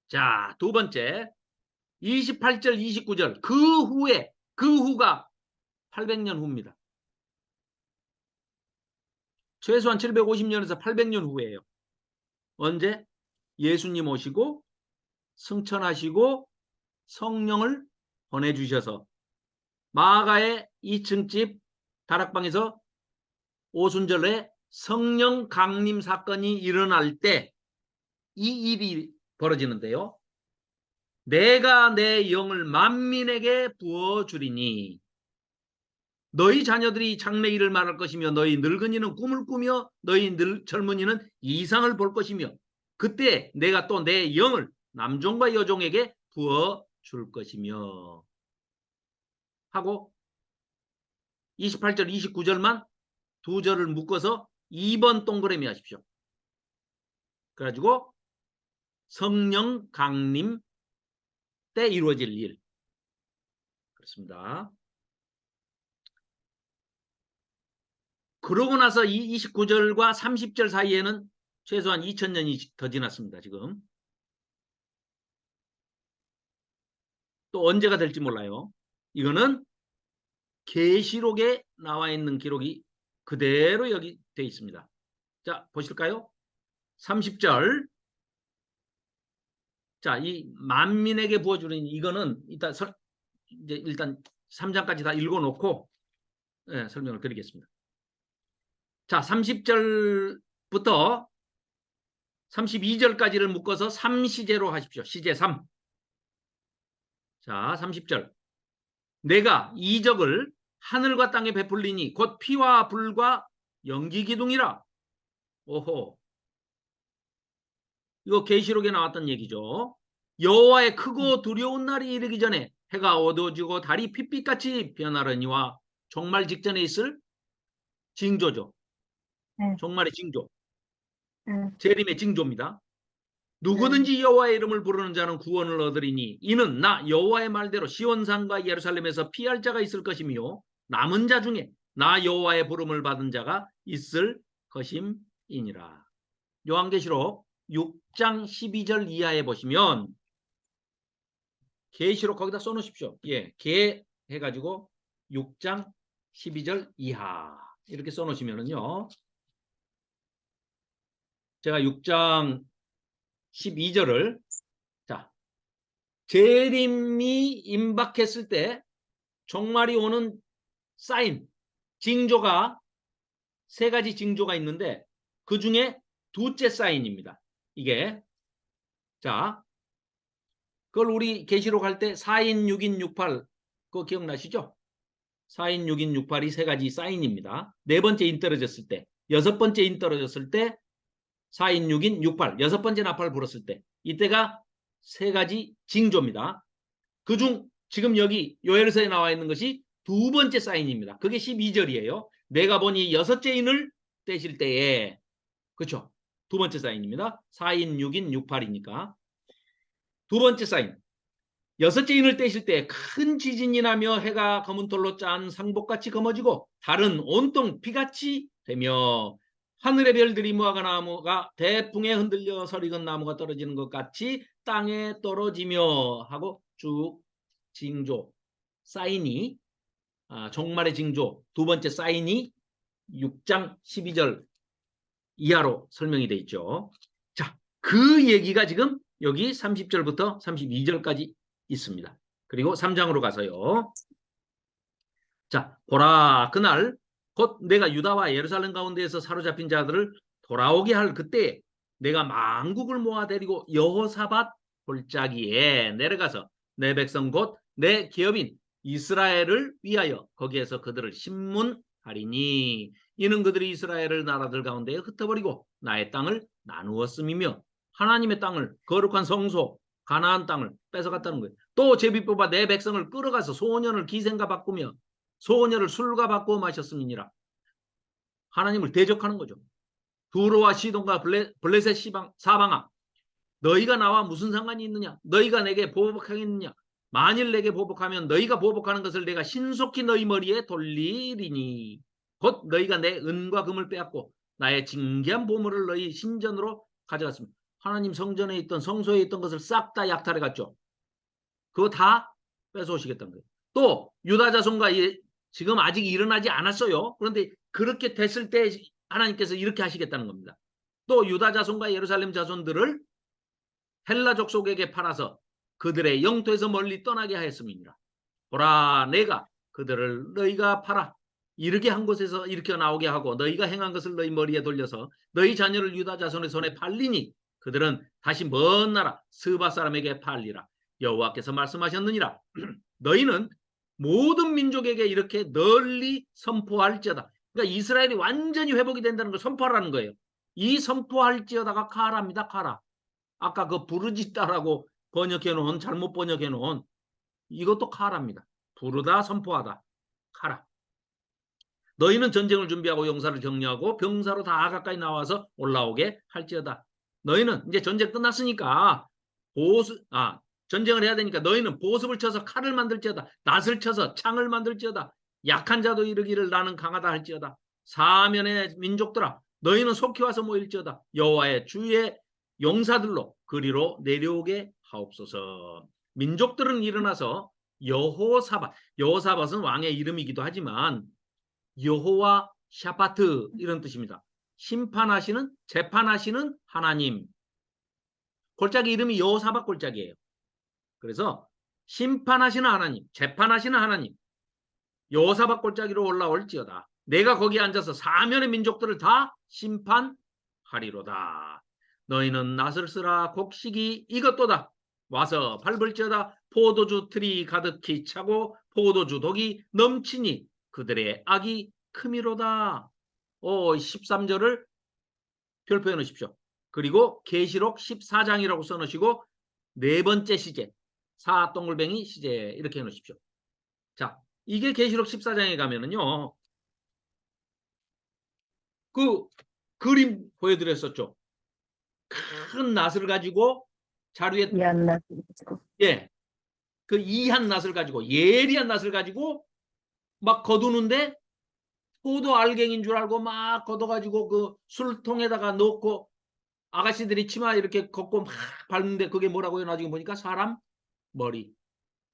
자, 두 번째 28절 29절 그 후가 800년 후입니다. 최소한 750년에서 800년 후예요. 언제? 예수님 오시고 승천하시고 성령을 보내주셔서 마가의 2층 집 다락방에서 오순절에 성령 강림 사건이 일어날 때 이 일이 벌어지는데요. 내가 내 영을 만민에게 부어주리니 너희 자녀들이 장래일을 말할 것이며 너희 늙은이는 꿈을 꾸며 너희 젊은이는 이상을 볼 것이며 그때 내가 또 내 영을 남종과 여종에게 부어줄 것이며 하고 28절 29절만 두 절을 묶어서 2번 동그라미 하십시오. 그래가지고 성령 강림 때 이루어질 일. 그렇습니다. 그러고 나서 이 29절과 30절 사이에는 최소한 2000년이 더 지났습니다. 지금. 또 언제가 될지 몰라요. 이거는 계시록에 나와 있는 기록이 그대로 여기 돼 있습니다. 자, 보실까요? 30절. 자, 이 만민에게 부어주는 이거는 일단 3장까지 다 읽어놓고 설명을 드리겠습니다. 자, 30절부터 32절까지를 묶어서 3시제로 하십시오. 시제 3. 자, 30절. 내가 이적을 하늘과 땅에 베풀리니 곧 피와 불과 연기기둥이라. 오호. 이거 계시록에 나왔던 얘기죠. 여호와의 크고 두려운 날이 이르기 전에 해가 어두워지고 달이 핏빛같이 변하려니와 종말 직전에 있을 징조죠. 종말의 징조. 재림의 징조입니다. 누구든지 여호와의 이름을 부르는 자는 구원을 얻으리니 이는 나 여호와의 말대로 시온산과 예루살렘에서 피할 자가 있을 것이며 남은 자 중에 나 여호와의 부름을 받은 자가 있을 것임이니라. 요한계시록 6장 12절 이하에 보시면 계시록 거기다 써놓으십시오. 예, 계 해가지고 6장 12절 이하 이렇게 써놓으시면은요. 제가 6장 12절을 자 재림이 임박했을 때 종말이 오는 사인 징조가 세 가지 징조가 있는데 그 중에 둘째 사인입니다. 이게 자 그걸 우리 계시록 할 때 4인 6인 68 그거 기억나시죠? 4인 6인 68이 세 가지 사인입니다. 네 번째 인 떨어졌을 때 여섯 번째 인 떨어졌을 때 4인 6인 68 여섯 번째 나팔을 불었을 때 이때가 세 가지 징조입니다. 그중 지금 여기 요엘서에 나와 있는 것이 두 번째 사인입니다. 그게 12절이에요. 내가 보니 여섯째 인을 떼실 때에 그렇죠. 두 번째 사인입니다. 4인 6인 68이니까 두 번째 사인 여섯째 인을 떼실 때 큰 지진이 나며 해가 검은 털로 짠 상복같이 검어지고 달은 온통 피같이 되며 하늘의 별들이 무화과 나무가 대풍에 흔들려 서리건 나무가 떨어지는 것 같이 땅에 떨어지며 하고 쭉 징조 사인이 종말의 징조 두 번째 사인이 6장 12절 이하로 설명이 되어 있죠. 자, 그 얘기가 지금 여기 30절부터 32절까지 있습니다. 그리고 3장으로 가서요. 자, 보라 그날 곧 내가 유다와 예루살렘 가운데에서 사로잡힌 자들을 돌아오게 할 그때 내가 만국을 모아 데리고 여호사밧 골짜기에 내려가서 내 백성 곧 내 기업인 이스라엘을 위하여 거기에서 그들을 심문하리니 이는 그들이 이스라엘을 나라들 가운데 흩어버리고 나의 땅을 나누었음이며 하나님의 땅을 거룩한 성소 가나안 땅을 뺏어갔다는 거예요. 또 제비 뽑아 내 백성을 끌어가서 소년을 기생과 바꾸며 소녀를 술과 바꾸어 마셨음이니라. 하나님을 대적하는 거죠. 두로와 시돈과 블레셋 사방아 너희가 나와 무슨 상관이 있느냐? 너희가 내게 보복하겠느냐? 만일 내게 보복하면 너희가 보복하는 것을 내가 신속히 너희 머리에 돌리리니 곧 너희가 내 은과 금을 빼앗고 나의 징계한 보물을 너희 신전으로 가져갔습니다. 하나님 성전에 있던 성소에 있던 것을 싹 다 약탈해 갔죠. 그거 다 뺏어오시겠다는 거예요. 또 유다 자손과 지금 아직 일어나지 않았어요. 그런데 그렇게 됐을 때 하나님께서 이렇게 하시겠다는 겁니다. 또 유다 자손과 예루살렘 자손들을 헬라 족속에게 팔아서 그들의 영토에서 멀리 떠나게 하였음이니라. 보라, 내가 그들을 너희가 팔아 이르게 한 곳에서 일으켜 나오게 하고 너희가 행한 것을 너희 머리에 돌려서 너희 자녀를 유다 자손의 손에 팔리니 그들은 다시 먼 나라 스바 사람에게 팔리라. 여호와께서 말씀하셨느니라. 너희는 모든 민족에게 이렇게 널리 선포할지어다. 그러니까 이스라엘이 완전히 회복이 된다는 걸 선포하라는 거예요. 이 선포할지어다가 카라입니다. 카라. 아까 그 부르짖다라고 번역해 놓은, 잘못 번역해 놓은 이것도 카라입니다. 부르다, 선포하다. 카라. 너희는 전쟁을 준비하고 용사를 격려하고 병사로 다 가까이 나와서 올라오게 할지어다. 너희는 이제 전쟁 끝났으니까 전쟁을 해야 되니까 너희는 보습을 쳐서 칼을 만들지어다. 낫을 쳐서 창을 만들지어다. 약한 자도 이르기를 나는 강하다 할지어다. 사면의 민족들아, 너희는 속히 와서 모일지어다. 여호와의 주의 용사들로 그리로 내려오게 하옵소서. 민족들은 일어나서 여호사밧은 왕의 이름이기도 하지만 여호와 샤파트 이런 뜻입니다. 심판하시는, 재판하시는 하나님. 골짜기 이름이 여호사밧 골짜기예요. 그래서 심판하시는 하나님, 재판하시는 하나님, 여호사밧 골짜기로 올라올지어다. 내가 거기에 앉아서 사면의 민족들을 다 심판하리로다. 너희는 낫을 쓰라. 곡식이 이것도다. 와서 밟을지어다. 포도주 틀이 가득히 차고 포도주 독이 넘치니 그들의 악이 크미로다. 13절을 별표해 놓으십시오. 그리고 계시록 14장이라고 써놓으시고 네 번째 시제, 사동글뱅이 시제 이렇게 해놓으십시오. 자, 이게 계시록 14장에 가면은요, 그 그림 보여드렸었죠. 큰 낫을 가지고 자루에 그 이한 낫을 가지고 예리한 낫을 가지고 막 거두는데 포도 알갱인 줄 알고 막 걷어가지고 그 술통에다가 넣고 아가씨들이 치마 이렇게 걷고 막 밟는데 그게 뭐라고요? 나중에 보니까 사람 머리.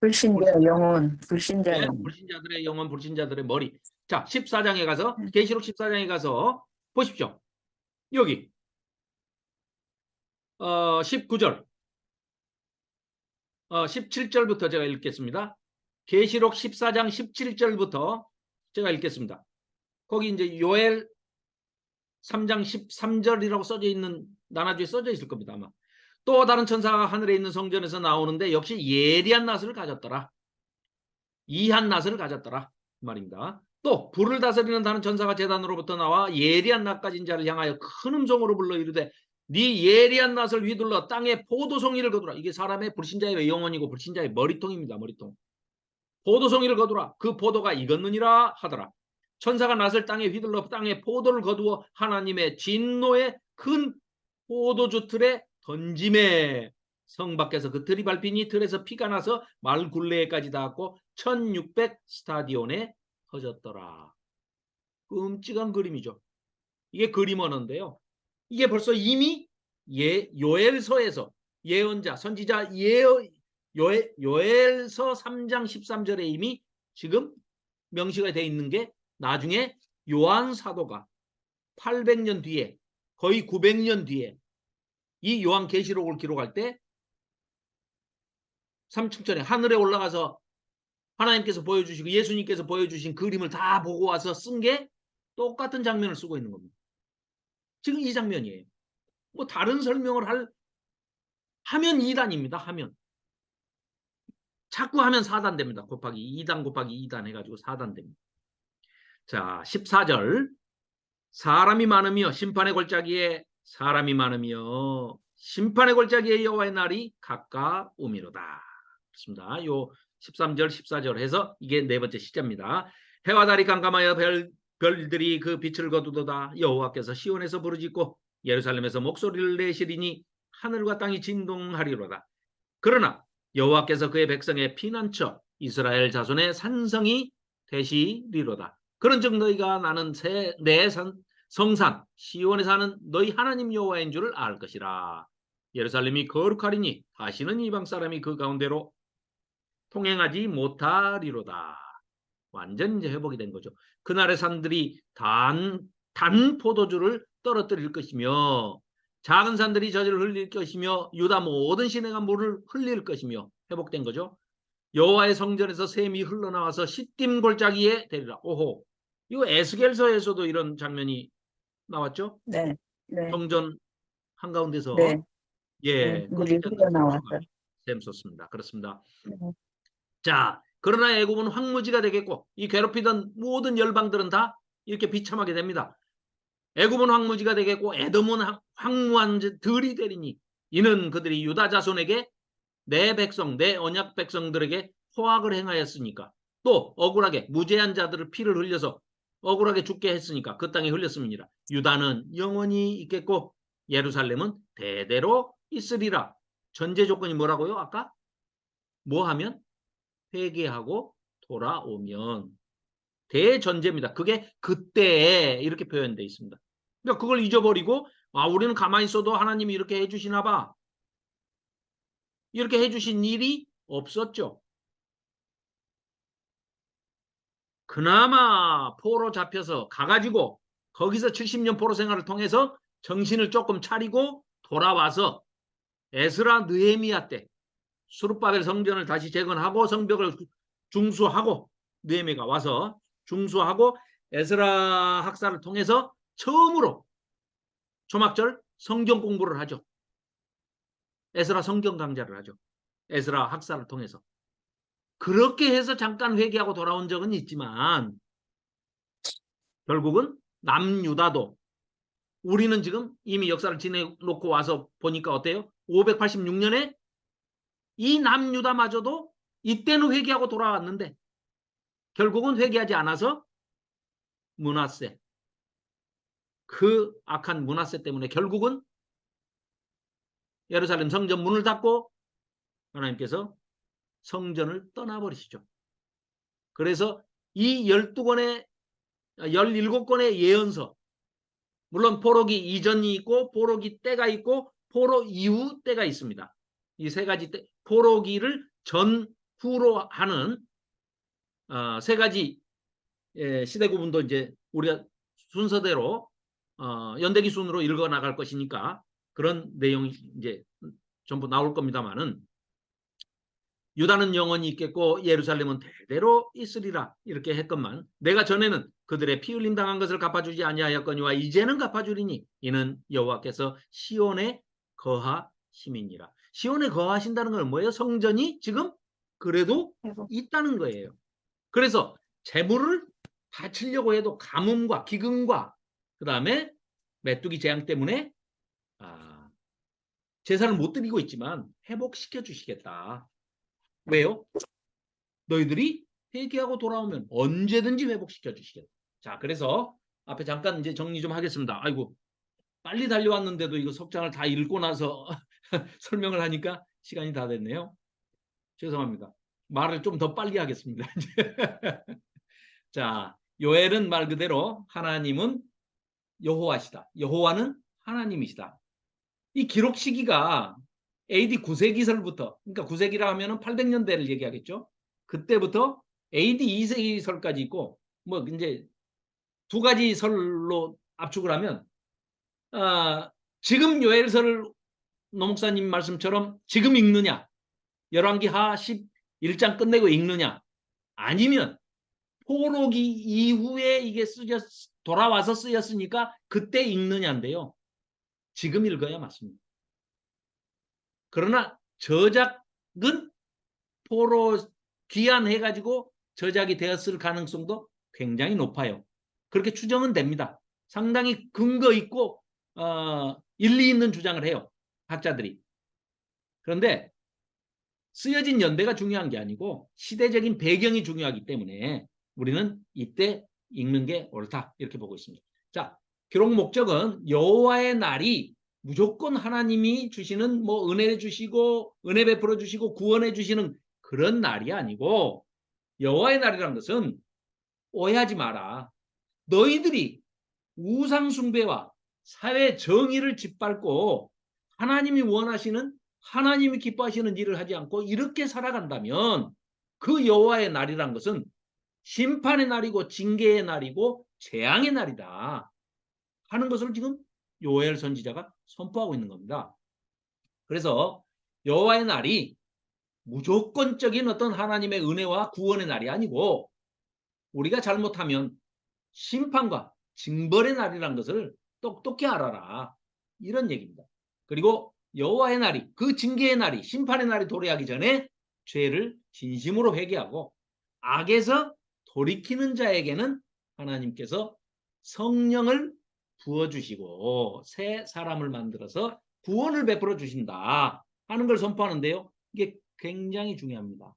불신자의 영혼, 불신자의 네, 영혼. 불신자들의 영혼, 불신자들의 머리. 자, 14장에 가서 계시록 14장에 가서 보십시오. 여기 19절 17절부터 제가 읽겠습니다. 계시록 14장 17절부터 제가 읽겠습니다. 거기 이제 요엘 3장 13절이라고 써져 있는 나눠주에 써져 있을 겁니다. 아마. 또 다른 천사가 하늘에 있는 성전에서 나오는데 역시 예리한 낫을 가졌더라. 이한 낫을 가졌더라 말입니다. 또 불을 다스리는 다른 천사가 제단으로부터 나와 예리한 낫 가진 자를 향하여 큰 음성으로 불러 이르되 네 예리한 낫을 휘둘러 땅에 포도송이를 거두라. 이게 사람의 불신자의 영혼이고 불신자의 머리통입니다. 머리통. 포도송이를 거두라. 그 포도가 익었느니라 하더라. 천사가 낫을 땅에 휘둘러 땅에 포도를 거두어 하나님의 진노의 큰 포도주 틀에 던짐에 성 밖에서 그 틀이 밟히니 틀에서 피가 나서 말 굴레에까지 닿았고 1600 스타디온에 터졌더라. 끔찍한 그림이죠. 이게 그림 언어인데요. 이게 벌써 이미 요엘서에서 예언자 선지자 요엘서 3장 13절에 이미 지금 명시가 되어 있는 게 나중에 요한 사도가 800년 뒤에 거의 900년 뒤에 이 요한 계시록을 기록할 때 삼층천에 하늘에 올라가서 하나님께서 보여주시고 예수님께서 보여주신 그림을 다 보고 와서 쓴 게 똑같은 장면을 쓰고 있는 겁니다. 지금 이 장면이에요. 뭐 다른 설명을 하면 2단입니다. 하면. 자꾸 하면 4단 됩니다. 곱하기 2단 곱하기 2단 해가지고 4단 됩니다. 자, 14절. 사람이 많으며 심판의 골짜기에 사람이 많으며 심판의 골짜기에 여호와의 날이 가까우미로다. 그렇습니다. 요 13절 14절 해서 이게 네 번째 시제입니다. 해와 달이 깜깜하여 별들이 그 빛을 거두도다. 여호와께서 시온에서 부르짖고 예루살렘에서 목소리를 내시리니 하늘과 땅이 진동하리로다. 그러나 여호와께서 그의 백성의 피난처 이스라엘 자손의 산성이 되시리로다. 그런즉 너희가 나는 내 성산 시온에 사는 너희 하나님 여호와인 줄을 알 것이라. 예루살렘이 거룩하리니 다시는 이방 사람이 그 가운데로 통행하지 못하리로다. 완전 이제 회복이 된 거죠. 그날의 산들이 단 포도주를 떨어뜨릴 것이며 작은 산들이 저주를 흘릴 것이며 유다 모든 시내가 물을 흘릴 것이며 회복된 거죠. 여호와의 성전에서 샘이 흘러나와서 시딤 골짜기에 되리라. 오호, 이거 에스겔서에서도 이런 장면이 나왔죠. 네. 네. 성전 한가운데서 네. 예, 물이 흘러나와서. 샘솟습니다. 그렇습니다. 네. 자, 그러나 애굽은 황무지가 되겠고 이 괴롭히던 모든 열방들은 다 이렇게 비참하게 됩니다. 애굽은 황무지가 되겠고 에돔은 황무한 들이 되리니 이는 그들이 유다 자손에게 내 백성 내 언약 백성들에게 포악을 행하였으니까 또 억울하게 무죄한 자들을 피를 흘려서 억울하게 죽게 했으니까 그 땅에 흘렸음이니라. 유다는 영원히 있겠고 예루살렘은 대대로 있으리라. 전제 조건이 뭐라고요? 아까 뭐 하면? 회개하고 돌아오면. 대전제입니다. 그게 그때에 이렇게 표현되어 있습니다. 그러니까 그걸 잊어버리고 우리는 가만히 있어도 하나님이 이렇게 해주시나 봐. 이렇게 해주신 일이 없었죠. 그나마 포로 잡혀서 가가지고 거기서 70년 포로 생활을 통해서 정신을 조금 차리고 돌아와서 에스라 느헤미야 때 수룹바벨 성전을 다시 재건하고 성벽을 중수하고 느헤미야가 와서 중수하고 에스라 학사를 통해서 처음으로 초막절 성경 공부를 하죠. 에스라 성경 강좌를 하죠. 에스라 학사를 통해서. 그렇게 해서 잠깐 회개하고 돌아온 적은 있지만 결국은 남유다도 우리는 지금 이미 역사를 지내놓고 와서 보니까 어때요? 586년에 이 남유다마저도 이때는 회개하고 돌아왔는데 결국은 회개하지 않아서 므낫세, 그 악한 므낫세 때문에 결국은 예루살렘 성전 문을 닫고 하나님께서 성전을 떠나버리시죠. 그래서 이 12권의 17권의 예언서, 물론 포로기 이전이 있고 포로기 때가 있고 포로 이후 때가 있습니다. 이 세 가지 때, 포로기를 전후로 하는 세 가지 시대 구분도 이제 우리가 순서대로 연대기 순으로 읽어 나갈 것이니까 그런 내용이 이제 전부 나올 겁니다만은 유다는 영원히 있겠고 예루살렘은 대대로 있으리라 이렇게 했건만 내가 전에는 그들의 피 흘림 당한 것을 갚아주지 아니하였거니와 이제는 갚아주리니 이는 여호와께서 시온에 거하심이니라. 시온에 거하신다는 건 뭐예요? 성전이 지금 그래도 있다는 거예요. 그래서 재물을 바치려고 해도 가뭄과 기근과 그 다음에 메뚜기 재앙 때문에 제사를 못 드리고 있지만 회복시켜 주시겠다. 왜요? 너희들이 회개하고 돌아오면 언제든지 회복시켜 주시겠다. 자, 그래서 앞에 잠깐 이제 정리 좀 하겠습니다. 아이고, 빨리 달려왔는데도 이거 석장을 다 읽고 나서 설명을 하니까 시간이 다 됐네요. 죄송합니다. 말을 좀 더 빨리 하겠습니다. 자, 요엘은 말 그대로 하나님은 여호와시다. 여호와는 하나님이시다. 이 기록 시기가 AD 9세기설부터, 그러니까 9세기라 하면은 800년대를 얘기하겠죠. 그때부터 AD 2세기설까지 있고, 뭐 이제 두 가지 설로 압축을 하면, 지금 요엘서를 노 목사님 말씀처럼 지금 읽느냐, 열왕기하 11장 끝내고 읽느냐, 아니면 포로기 이후에 이게 돌아와서 쓰였으니까 그때 읽느냐인데요. 지금 읽어야 맞습니다. 그러나 저작은 포로 귀환해가지고 저작이 되었을 가능성도 굉장히 높아요. 그렇게 추정은 됩니다. 상당히 근거 있고 일리 있는 주장을 해요. 학자들이. 그런데 쓰여진 연대가 중요한 게 아니고 시대적인 배경이 중요하기 때문에 우리는 이때 읽는 게 옳다 이렇게 보고 있습니다. 자, 기록 목적은 여호와의 날이 무조건 하나님이 주시는 뭐 은혜 주시고 은혜 베풀어 주시고 구원해 주시는 그런 날이 아니고, 여호와의 날이라는 것은 오해하지 마라. 너희들이 우상 숭배와 사회 정의를 짓밟고 하나님이 원하시는, 하나님이 기뻐하시는 일을 하지 않고 이렇게 살아간다면 그 여호와의 날이란 것은 심판의 날이고 징계의 날이고 재앙의 날이다 하는 것을 지금 요엘 선지자가 선포하고 있는 겁니다. 그래서 여호와의 날이 무조건적인 어떤 하나님의 은혜와 구원의 날이 아니고, 우리가 잘못하면 심판과 징벌의 날이라는 것을 똑똑히 알아라, 이런 얘기입니다. 그리고 여호와의 날이, 그 징계의 날이, 심판의 날이 도래하기 전에 죄를 진심으로 회개하고 악에서 돌이키는 자에게는 하나님께서 성령을 부어주시고 새 사람을 만들어서 구원을 베풀어 주신다 하는 걸 선포하는데요. 이게 굉장히 중요합니다.